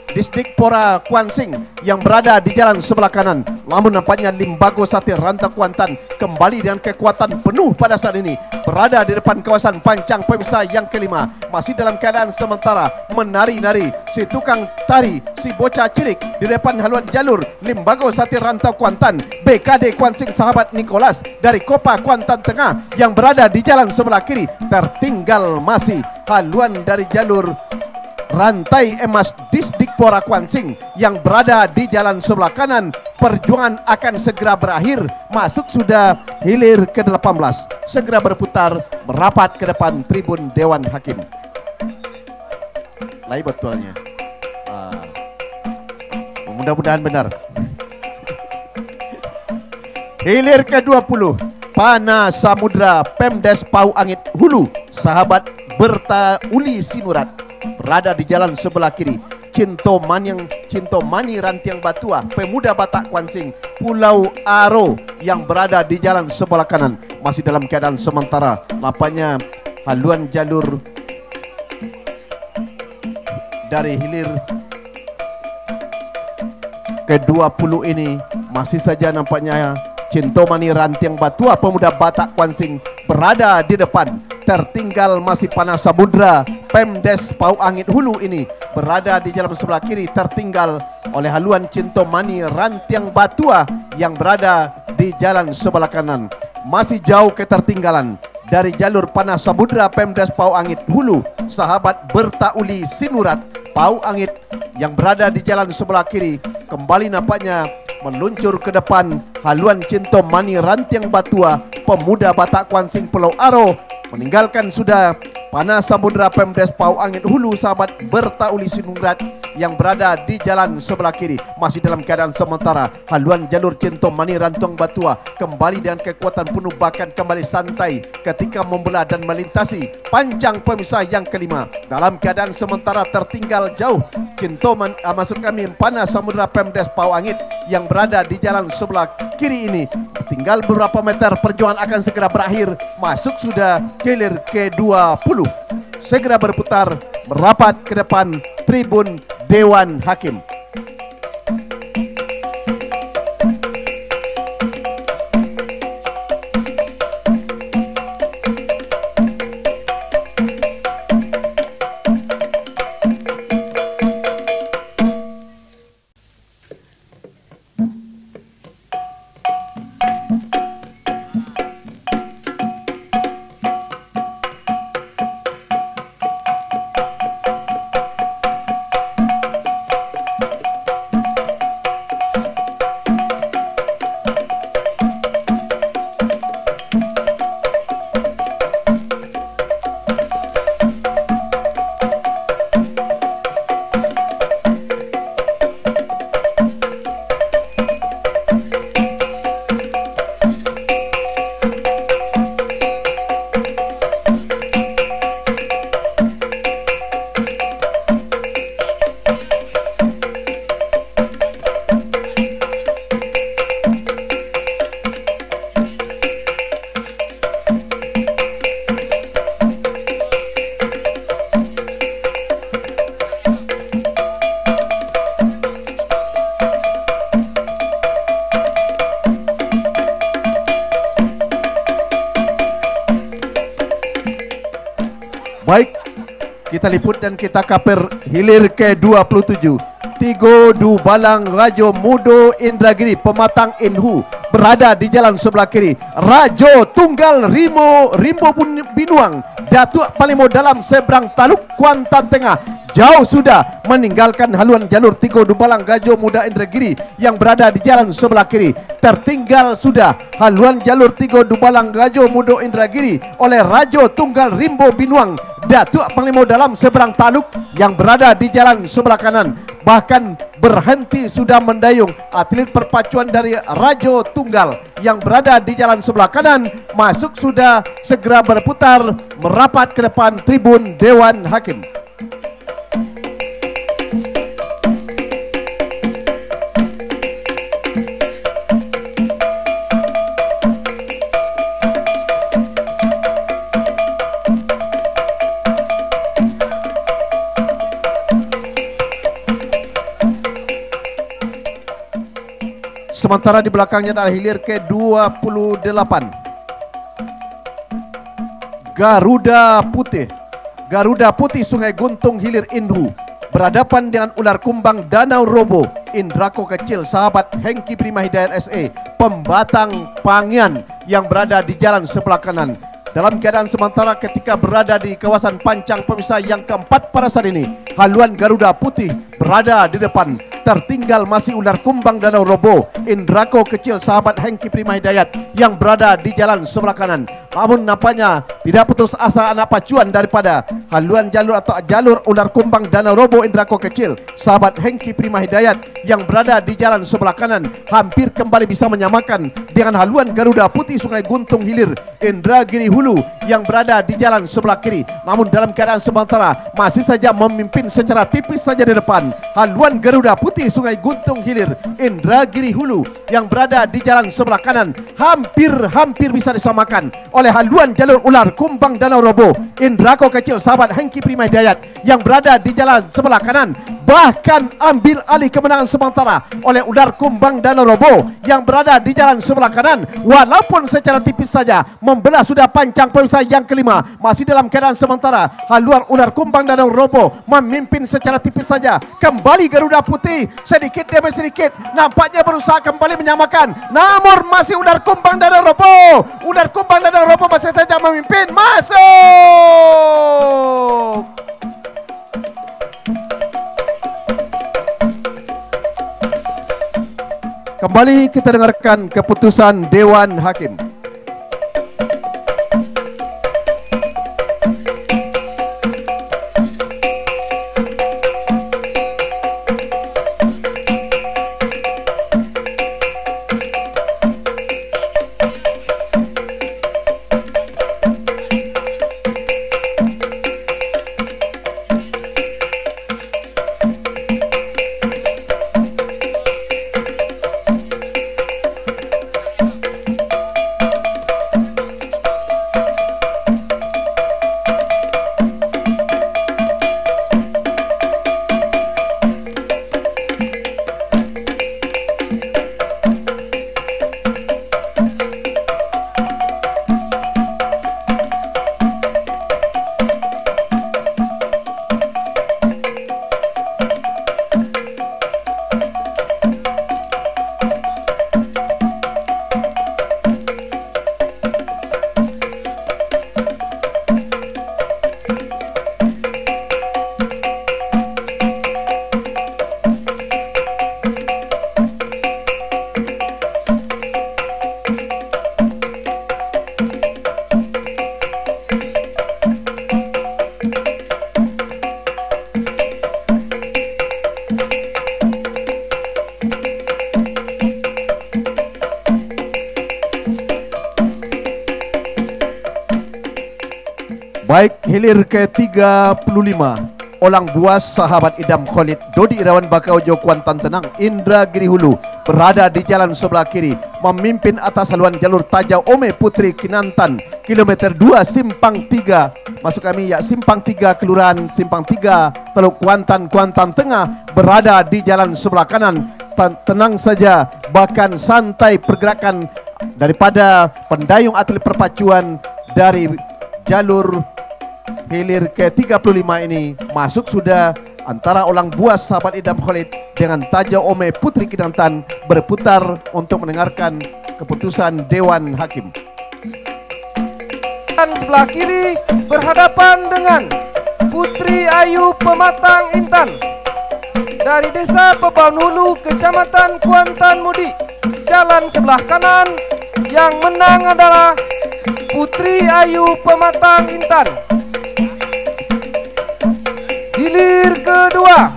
Disdikpora Kuansing yang berada di jalan sebelah kanan. Namun nampaknya Limbago Sati Rantau Kuantan kembali dengan kekuatan penuh pada saat ini berada di depan kawasan Pancang Pemirsa yang kelima. Masih dalam keadaan sementara menari-nari si tukang tari, si bocah cilik di depan haluan jalur Limbago Sati Rantau Kuantan BKD Kuansing sahabat Nicholas dari Kopa Kuantan Tengah yang berada di jalan sebelah kiri. Tertinggal masih haluan dari jalur Rantai Emas Disdikpora Kuansing yang berada di jalan sebelah kanan. Perjuangan akan segera berakhir. Masuk sudah hilir ke-18. Segera berputar merapat ke depan tribun Dewan Hakim. Lai betulnya. mudah-mudahan benar. Hilir ke-20, Pana Samudra Pemdes Pau Angit Hulu, sahabat Berta Uli Sinurat, berada di jalan sebelah kiri. Cinto Mani Rantiang Batua, pemuda Batak Kuansing, Pulau Aro yang berada di jalan sebelah kanan, masih dalam keadaan sementara. Lapanya haluan jalur dari hilir ke-20 ini masih saja nampaknya Cinto Mani Rantiang Batua, pemuda Batak Kuansing, berada di depan. Tertinggal masih Pana Samudra Pemdes Pau Angit Hulu ini berada di jalan sebelah kiri, tertinggal oleh haluan Cinto Mani Rantiang Batua yang berada di jalan sebelah kanan. Masih jauh ketertinggalan dari jalur Pana Samudra Pemdes Pau Angit Hulu, sahabat Berta Uli Sinurat Pau Angit yang berada di jalan sebelah kiri. Kembali nampaknya meluncur ke depan haluan Cinto Mani Rantiang Batua, pemuda Batak Kuansing Pulau Aro, meninggalkan sudah Pana Samudra Pemdes Pau Angit Hulu, sahabat Berta Uli Sinurat yang berada di jalan sebelah kiri. Masih dalam keadaan sementara haluan jalur Cinto Mani Rantiang Batua kembali dengan kekuatan penuh, bahkan kembali santai ketika membelah dan melintasi pancang pemisah yang kelima. Dalam keadaan sementara tertinggal jauh maksud kami Pana Samudra Pemdes Pau Angit yang berada di jalan sebelah kiri ini. Tinggal beberapa meter, perjuangan akan segera berakhir. Masuk sudah hilir ke-20, segera berputar merapat ke depan tribun Dewan Hakim. Baik, kita liput dan kita kaper hilir ke-27. Tigo Du Balang Rajo Mudo Indragiri Pematang Inhu berada di jalan sebelah kiri. Rajo Tunggal Rimbo Binuang Datuk Palemo dalam seberang Taluk Kuantan Tengah jauh sudah meninggalkan haluan jalur Tigo Du Balang Rajo Muda Indragiri yang berada di jalan sebelah kiri. Tertinggal sudah haluan jalur Tigo Du Balang Rajo Mudo Indragiri oleh Rajo Tunggal Rimbo Binuang Datuk Panglima dalam seberang Taluk yang berada di jalan sebelah kanan. Bahkan berhenti sudah mendayung atlet perpacuan dari Rajo Tunggal yang berada di jalan sebelah kanan. Masuk sudah segera berputar merapat ke depan tribun Dewan Hakim. Sementara di belakangnya adalah hilir ke-28 Garuda Putih Sungai Guntung Hilir Indu berhadapan dengan ular kumbang Danau Robo Indrako Kecil sahabat Hengki Prima Hidayat SE Pembatang Pangian yang berada di jalan sebelah kanan. Dalam keadaan sementara ketika berada di kawasan pancang pemisah yang keempat pada saat ini, haluan Garuda Putih berada di depan. Tertinggal masih ular kumbang Danau Robo Indrako Kecil sahabat Hengki Prima Hidayat yang berada di jalan sebelah kanan. Namun nampaknya Tidak putus asa anak pacuan daripada haluan jalur atau jalur ular kumbang Danau Robo Indrako Kecil, sahabat Hengki Prima Hidayat yang berada di jalan sebelah kanan hampir kembali bisa menyamakan dengan haluan Garuda Putih Sungai Guntung Hilir Indragiri Hulu yang berada di jalan sebelah kiri. Namun dalam keadaan sementara masih saja memimpin secara tipis saja di depan haluan Garuda Putih Sungai Guntung Hilir Indragiri Hulu yang berada di jalan sebelah kanan hampir bisa disamakan oleh haluan jalur ular kumbang Danau Robo Indrako Kecil, sahabat Hengki Prima Hidayat yang berada di jalan sebelah kanan, bahkan ambil alih kemenangan sementara oleh ular kumbang Danau Robo yang berada di jalan sebelah kanan, walaupun secara tipis saja membelah sudah pancang pemirsa yang kelima. Masih dalam keadaan sementara haluan ular kumbang Danau Robo memimpin secara tipis saja. Kembali Garuda Putih sedikit demi sedikit nampaknya berusaha kembali menyamakan, namun masih ular kumbang Danau Robo, ular kumbang Danau Robo masih saja memimpin. Masuk. Kembali kita dengarkan keputusan Dewan Hakim. Baik, hilir ke-35 Olang Buas sahabat Idam Khalid Dodi Irawan Bakaujo Kuantan Tenang Indragiri Hulu berada di jalan sebelah kiri memimpin atas haluan jalur Tajau Ome Putri Kinantan kilometer 2 Simpang 3 masuk kami ya Simpang 3 Kelurahan Simpang 3 Teluk Kuantan Tengah berada di jalan sebelah kanan. Tenang saja, bahkan santai pergerakan daripada pendayung atlet perpacuan dari jalur hilir ke-35 ini. Masuk sudah antara Olang Buas sahabat Idam Khalid dengan Tajau Ome Putri Kinantan berputar untuk mendengarkan keputusan Dewan Hakim. Dan sebelah kiri berhadapan dengan Putri Ayu Pematang Intan dari Desa Pebaun Hulu, Kecamatan Kuantan Mudi. Jalan sebelah kanan yang menang adalah Putri Ayu Pematang Intan. Hilir kedua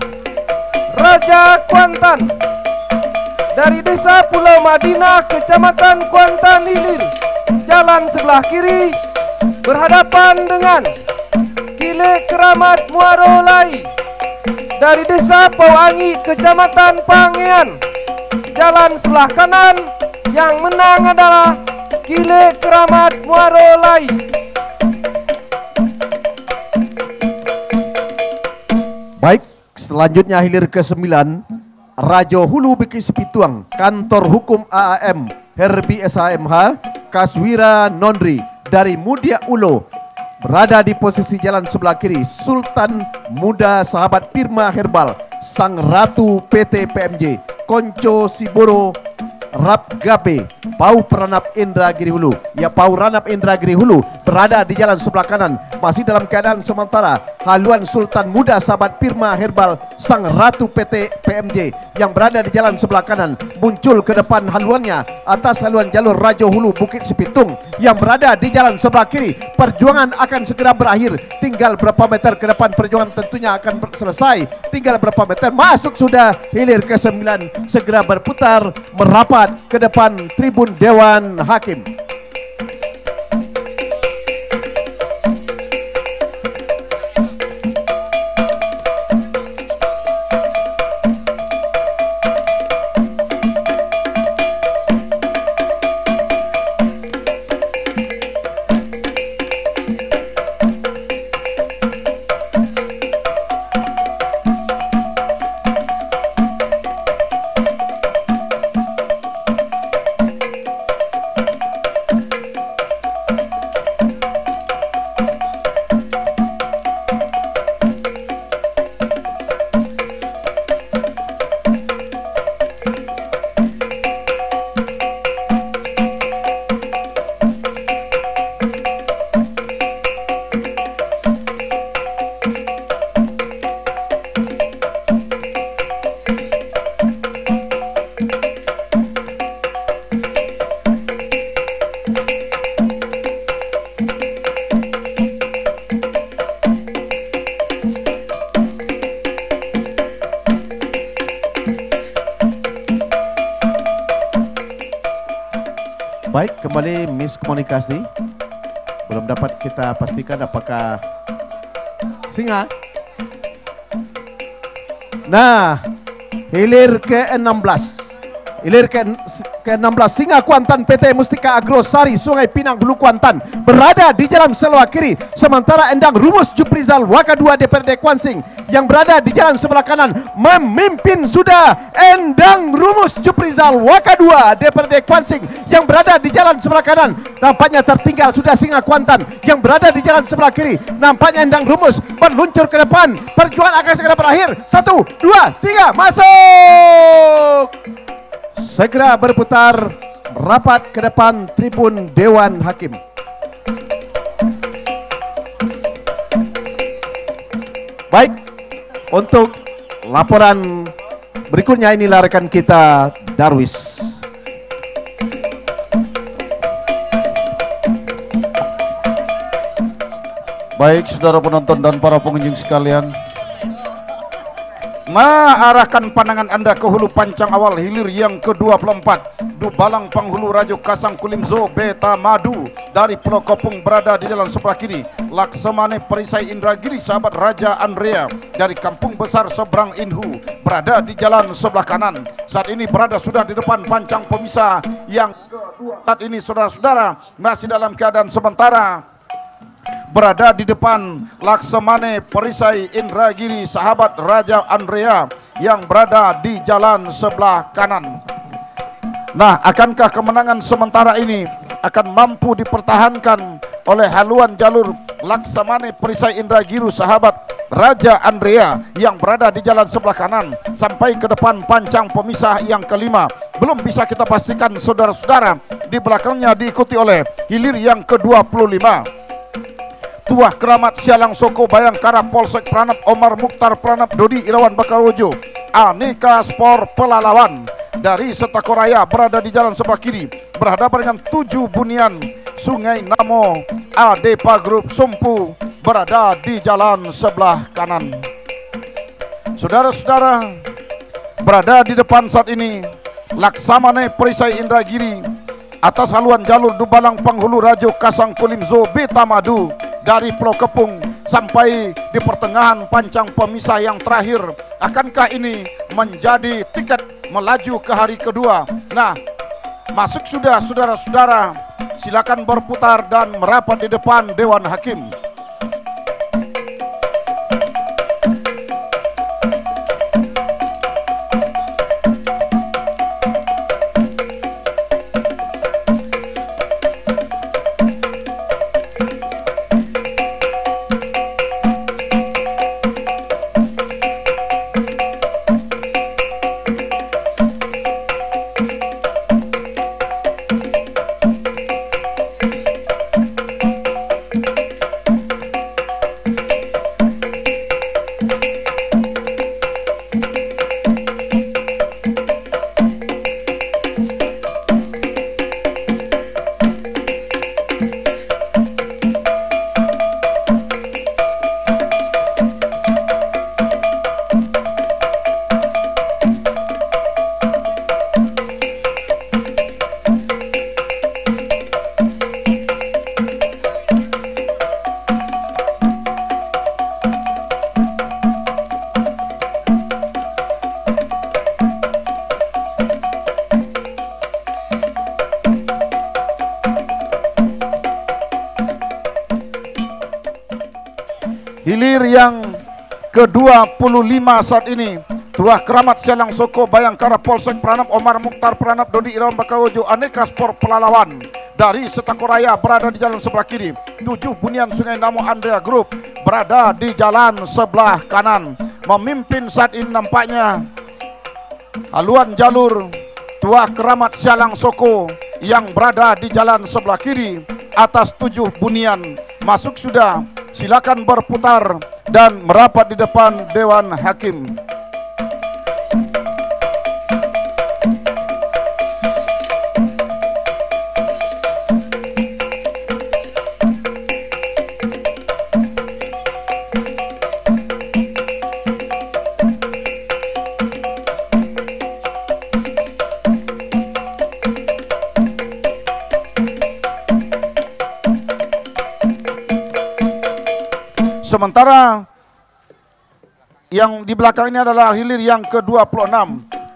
Raja Kuantan dari Desa Pulau Madinah, Kecamatan Kuantan Hilir. Jalan sebelah kiri berhadapan dengan Kile Keramat Muaro Lai dari Desa Pauangi, Kecamatan Pangean. Jalan sebelah kanan yang menang adalah Kile Keramat Muaro Lai. Baik, selanjutnya hilir ke-9 Rajo Hulu Bikis Pituang Kantor Hukum AAM Herbi SHMH Kaswira Nondri dari Mudia Ulo berada di posisi jalan sebelah kiri. Sultan Muda sahabat Pirma Herbal Sang Ratu PT PMJ Konco Siboro Rap Gabe Pau Peranap Indragiri Hulu. Ya, Pau Ranap Indragiri Hulu berada di jalan sebelah kanan. Masih dalam keadaan sementara haluan Sultan Muda sahabat Pirma Herbal Sang Ratu PT PMJ yang berada di jalan sebelah kanan muncul ke depan haluannya atas haluan jalur Raja Hulu Bukit Sepitung yang berada di jalan sebelah kiri. Perjuangan akan segera berakhir, tinggal berapa meter ke depan perjuangan tentunya akan selesai, tinggal berapa meter, masuk sudah hilir ke-9, segera berputar merapat ke depan tribun Dewan Hakim. Baik, kembali miskomunikasi. Belum dapat kita pastikan apakah singa. Nah, hilir ke-16. Hilir ke-16 Singa Kuantan PT Mustika Agrosari Sungai Pinang Hulu Kuantan berada di jalan sebelah kiri, sementara Endang Rumus Juprizal Waka 2 DPRD Kuansing yang berada di jalan sebelah kanan memimpin sudah Endang Rumus Juprizal Waka 2 DPRD Kuansing yang berada di jalan sebelah kanan. Nampaknya tertinggal sudah Singa Kuantan yang berada di jalan sebelah kiri. Nampaknya Endang Rumus meluncur ke depan. Perjuangan akan segera berakhir. 1, 2, 3, masuk. Segera berputar merapat ke depan tribun Dewan Hakim. Baik, untuk laporan berikutnya inilah rekan kita Darwis. Baik, saudara penonton dan para pengunjung sekalian, arahkan pandangan Anda ke hulu pancang awal hilir yang ke-24 Dubalang Panghulu Rajo Kasang Kulimzo Beta Madu dari Pulau Kopung berada di jalan sebelah kiri. Laksamane Perisai Indragiri sahabat Raja Andrea dari Kampung Besar Seberang Inhu berada di jalan sebelah kanan. Saat ini berada sudah di depan pancang pemisah yang saat ini saudara-saudara masih dalam keadaan sementara berada di depan Laksamane Perisai Indragiri sahabat Raja Andrea yang berada di jalan sebelah kanan. Nah, akankah kemenangan sementara ini akan mampu dipertahankan oleh haluan jalur Laksamane Perisai Indragiri sahabat Raja Andrea yang berada di jalan sebelah kanan sampai ke depan pancang pemisah yang kelima? Belum bisa kita pastikan saudara-saudara. Di belakangnya diikuti oleh hilir yang ke-25 Tuah Keramat Sialang Soko Bayangkara Polsek Pranap Omar Mukhtar Pranap Dodi Irawan Bakarwojo Aneka Spor Pelalawan dari Setakoraya berada di jalan sebelah kiri berhadapan dengan 7 Bunian Sungai Namo Adepa Group Sumpu berada di jalan sebelah kanan. Saudara-saudara, berada di depan saat ini Laksamane Perisai Indragiri atas haluan jalur Dubalang Panghulu Rajo Kasang Kulimzo Beta Madu dari Pulau Kepung sampai di pertengahan pancang pemisah yang terakhir. Akankah ini menjadi tiket melaju ke hari kedua? Nah, masuk sudah saudara-saudara. Silakan berputar dan merapat di depan Dewan Hakim. hilir yang ke-25 saat ini. Tuah Keramat Sialang Soko Bayangkara Polsek Pranap Omar Mukhtar Pranap Dodi Iram Bakawojo Aneka Sport Pelalawan dari Setakoraya berada di jalan sebelah kiri. 7 Bunian Sungai Namo Andrea Group berada di jalan sebelah kanan. Memimpin saat ini nampaknya haluan jalur Tuah Keramat Sialang Soko yang berada di jalan sebelah kiri atas 7 Bunian. Masuk sudah, silakan berputar dan merapat di depan Dewan Hakim. Sementara yang di belakang ini adalah hilir yang ke-26.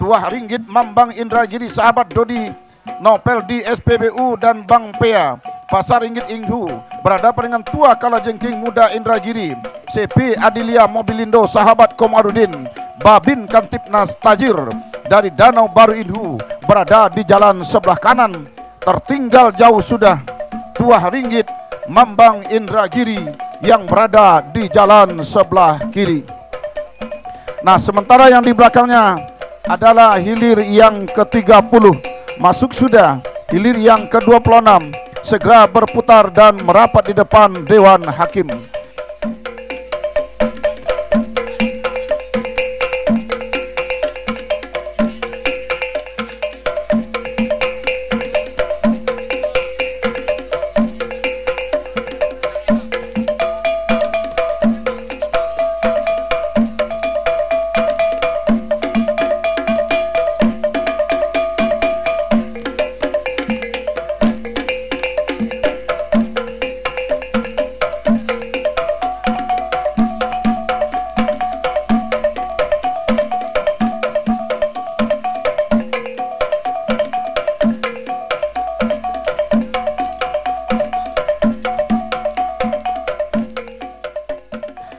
Tuah Ringgit Mambang Indragiri Sahabat Dodi Nopel di SPBU dan Bang Pea Pasar Ringgit Inghu berhadapan dengan Tuah Kalajengking Muda Indragiri CP Adilia Mobilindo Sahabat Komarudin Babin Kantipnas Tajir dari Danau Baru Inhu berada di jalan sebelah kanan. Tertinggal jauh sudah Tuah Ringgit Mambang Indragiri yang berada di jalan sebelah kiri. Nah, sementara yang di belakangnya adalah hilir yang ke-30. Masuk sudah hilir yang ke-26. Segera berputar dan merapat di depan Dewan Hakim.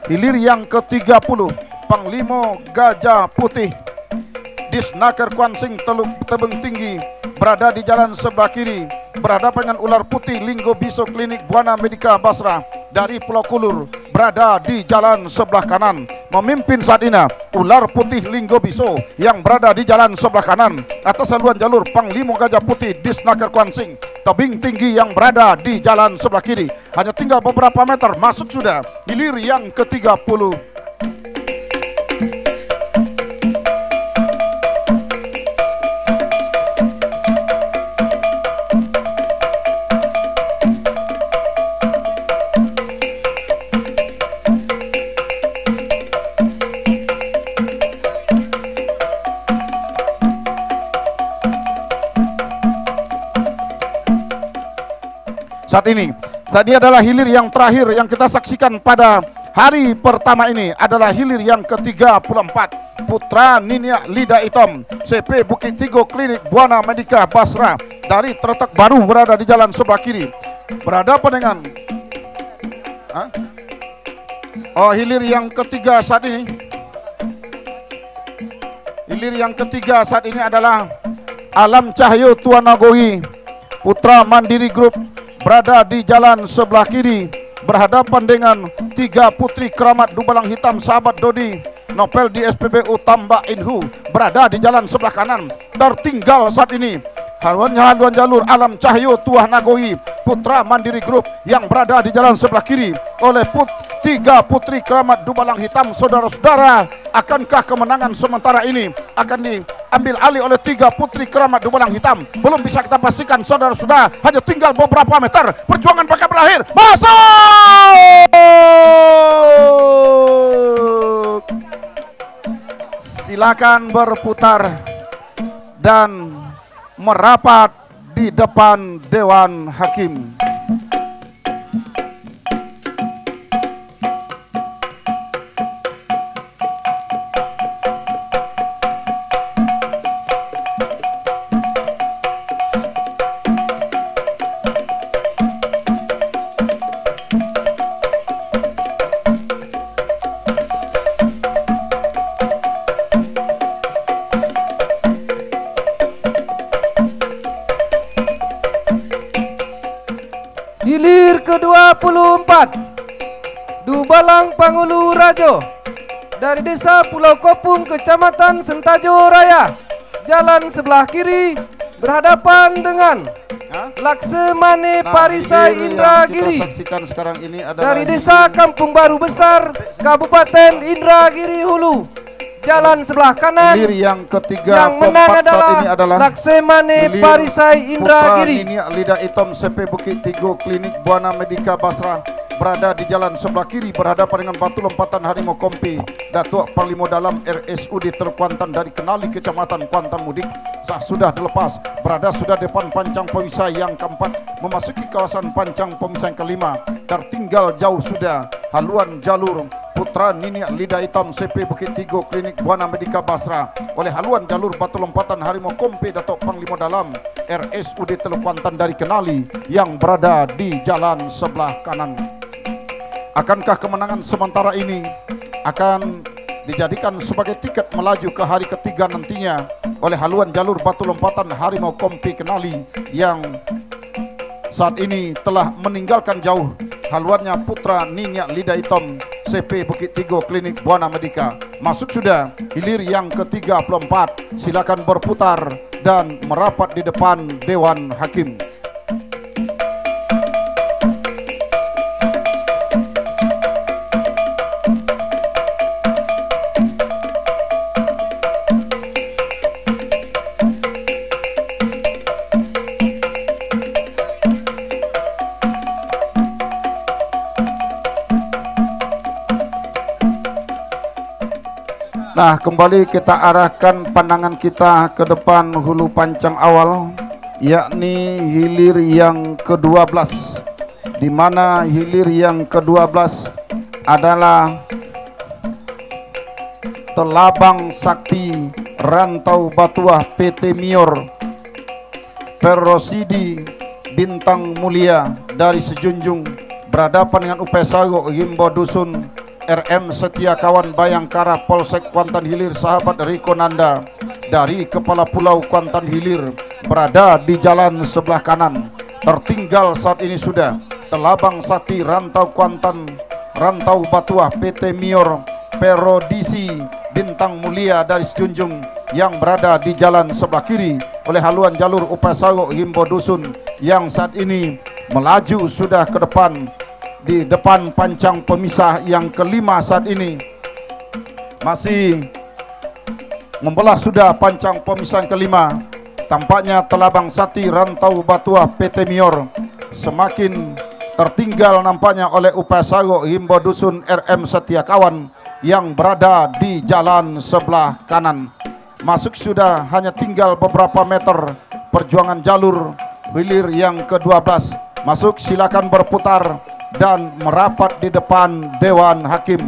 Hilir yang ke-30 Panglima Gajah Putih Disnaker Kuansing Teluk Tebing Tinggi berada di jalan sebelah kiri berhadapan dengan Ular Putih Linggo Biso Klinik Buana Medika Basra dari Pulau Kulur berada di jalan sebelah kanan. Memimpin saat ini Ular Putih Linggo Biso yang berada di jalan sebelah kanan. Atas haluan jalur Panglima Gajah Putih Disnaker Kuansing Tebing Tinggi yang berada di jalan sebelah kiri. Hanya tinggal beberapa meter masuk sudah hilir yang ke-30. Saat ini adalah hilir yang terakhir yang kita saksikan pada hari pertama ini adalah hilir yang ke-34. Putra Ninia Lida Itom CP Bukit Tigo Klinik Buana Medika Basra dari Terletak Baru berada di jalan sebelah kiri berhadapan dengan hilir yang ketiga saat ini. Hilir yang ketiga saat ini adalah Alam Cahyo Tuan Nagohi Putra Mandiri Group berada di jalan sebelah kiri berhadapan dengan 3 Putri Keramat Dubalang Hitam Sahabat Dodi Nopel di SPBU Tambak Inhu berada di jalan sebelah kanan. Tertinggal saat ini haluan jalur Alam Cahyo Tuah Nagohi Putra Mandiri Group yang berada di jalan sebelah kiri oleh 3 Putri Keramat Dubalang Hitam. Saudara-saudara, akankah kemenangan sementara ini akan diambil alih oleh 3 Putri Keramat Dubalang Hitam? Belum bisa kita pastikan, saudara-saudara. Hanya tinggal beberapa meter, perjuangan bakal berakhir. Masuk! Silakan berputar dan merapat di depan Dewan Hakim. ke-24 Dubalang Pangulu Rajo dari Desa Pulau Kopung, Kecamatan Sentajo Raya, jalan sebelah kiri berhadapan dengan Laksemane Parisai hilir yang Indragiri kita saksikan sekarang ini adalah dari Desa Kampung Baru Besar, Kabupaten Indragiri Hulu, jalan sebelah kanan. hilir yang ketiga Yang menang saat ini adalah adalah Laksemane hilir Parisai Putra Indragiri. Niniak Lidah Hitam CP Bukit Tigo Klinik Buana Medika Basra, berada di jalan sebelah kiri berhadapan dengan batu lompatan Harimau Kompi Datuk Panglima Dalam RSUD Teluk Kuantan dari Kenali Kecamatan Kuantan Mudik. Sah sudah dilepas, berada sudah depan pancang pemisah yang keempat, memasuki kawasan pancang pemisah yang kelima. Tertinggal jauh sudah haluan jalur Putra Niniak Lidah Hitam CP Bukit Tigo Klinik Buana Medika Basra oleh haluan jalur batu lompatan Harimau Kompi Datuk Panglima Dalam RSUD Teluk Kuantan dari Kenali yang berada di jalan sebelah kanan. Akankah kemenangan sementara ini akan dijadikan sebagai tiket melaju ke hari ketiga nantinya oleh haluan jalur batu lompatan Harimau Kompi Kenali yang saat ini telah meninggalkan jauh haluannya Putra Niniak Lidah Hitam CP Bukit Tigo Klinik Buana Medika. Masuk sudah hilir yang ke-34, silakan berputar dan merapat di depan Dewan Hakim. Nah, kembali kita arahkan pandangan kita ke depan hulu pancang awal, yakni hilir yang ke-12, di mana hilir yang ke-12 adalah Telabang Sakti Rantau Batuah PT Mior Perosidi Bintang Mulia dari Sejunjung, berhadapan dengan Upesago Himbo Dusun RM Setia Kawan Bayangkara Polsek Kuantan Hilir sahabat Riko Nanda dari Kepala Pulau Kuantan Hilir, berada di jalan sebelah kanan. Tertinggal saat ini sudah Telabang Sakti Rantau Kuantan Rantau Batuah PT Mior Perodisi Bintang Mulia dari Sejunjung yang berada di jalan sebelah kiri oleh haluan jalur Upasago Himbo Dusun yang saat ini melaju sudah ke depan di depan pancang pemisah yang kelima. Saat ini masih membelah sudah pancang pemisah yang kelima. Tampaknya Telabang Sakti Rantau Batuah PT Mior semakin tertinggal nampaknya oleh Upasago Himbo Dusun RM Setia Kawan yang berada di jalan sebelah kanan. Masuk sudah hanya tinggal beberapa meter perjuangan jalur hilir yang ke-12. Masuk, silakan berputar dan merapat di depan Dewan Hakim.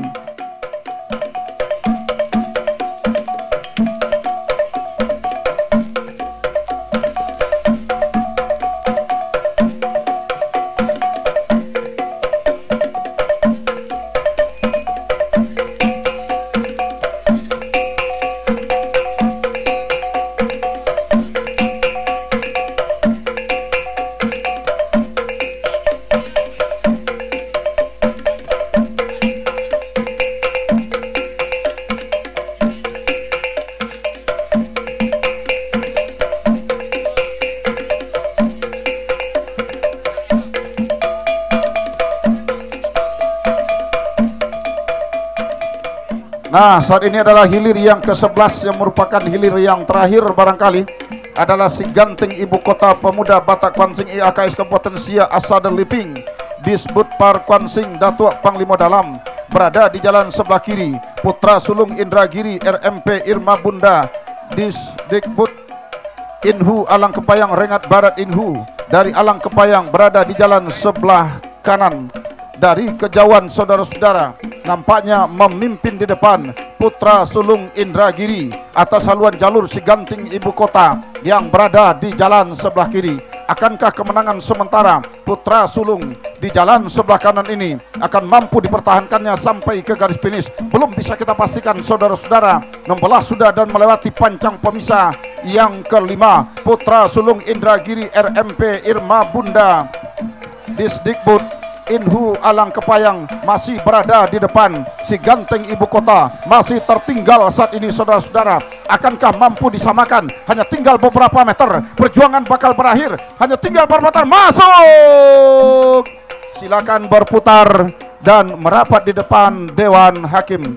Nah, saat ini adalah hilir yang ke-11 yang merupakan hilir yang terakhir barangkali adalah si Ganting Ibu Kota Pemuda Batak Kwansing IAKS Kabupaten Sia Asada Liping Disbut Par Kwansing Datuk Panglima Dalam, berada di jalan sebelah kiri Putra Sulung Indragiri RMP Irma Bunda Disdikbud Inhu Alang Kepayang Rengat Barat Inhu dari Alang Kepayang, berada di jalan sebelah kanan. Dari kejauhan saudara-saudara nampaknya memimpin di depan Putra Sulung Indragiri atas haluan jalur si Ganting Ibu Kota yang berada di jalan sebelah kiri. Akankah kemenangan sementara Putra Sulung di jalan sebelah kanan ini akan mampu dipertahankannya sampai ke garis finish? Belum bisa kita pastikan saudara-saudara. Membelah sudah dan melewati pancang pemisah yang kelima. Putra Sulung Indragiri RMP Irma Bunda Disdikbud Inhu Alang Kepayang masih berada di depan. Si Ganteng Ibu Kota masih tertinggal saat ini, saudara-saudara. Akankah mampu disamakan? Hanya tinggal beberapa meter. Perjuangan bakal berakhir. Hanya tinggal beberapa meter. Masuk. Silakan berputar dan merapat di depan Dewan Hakim.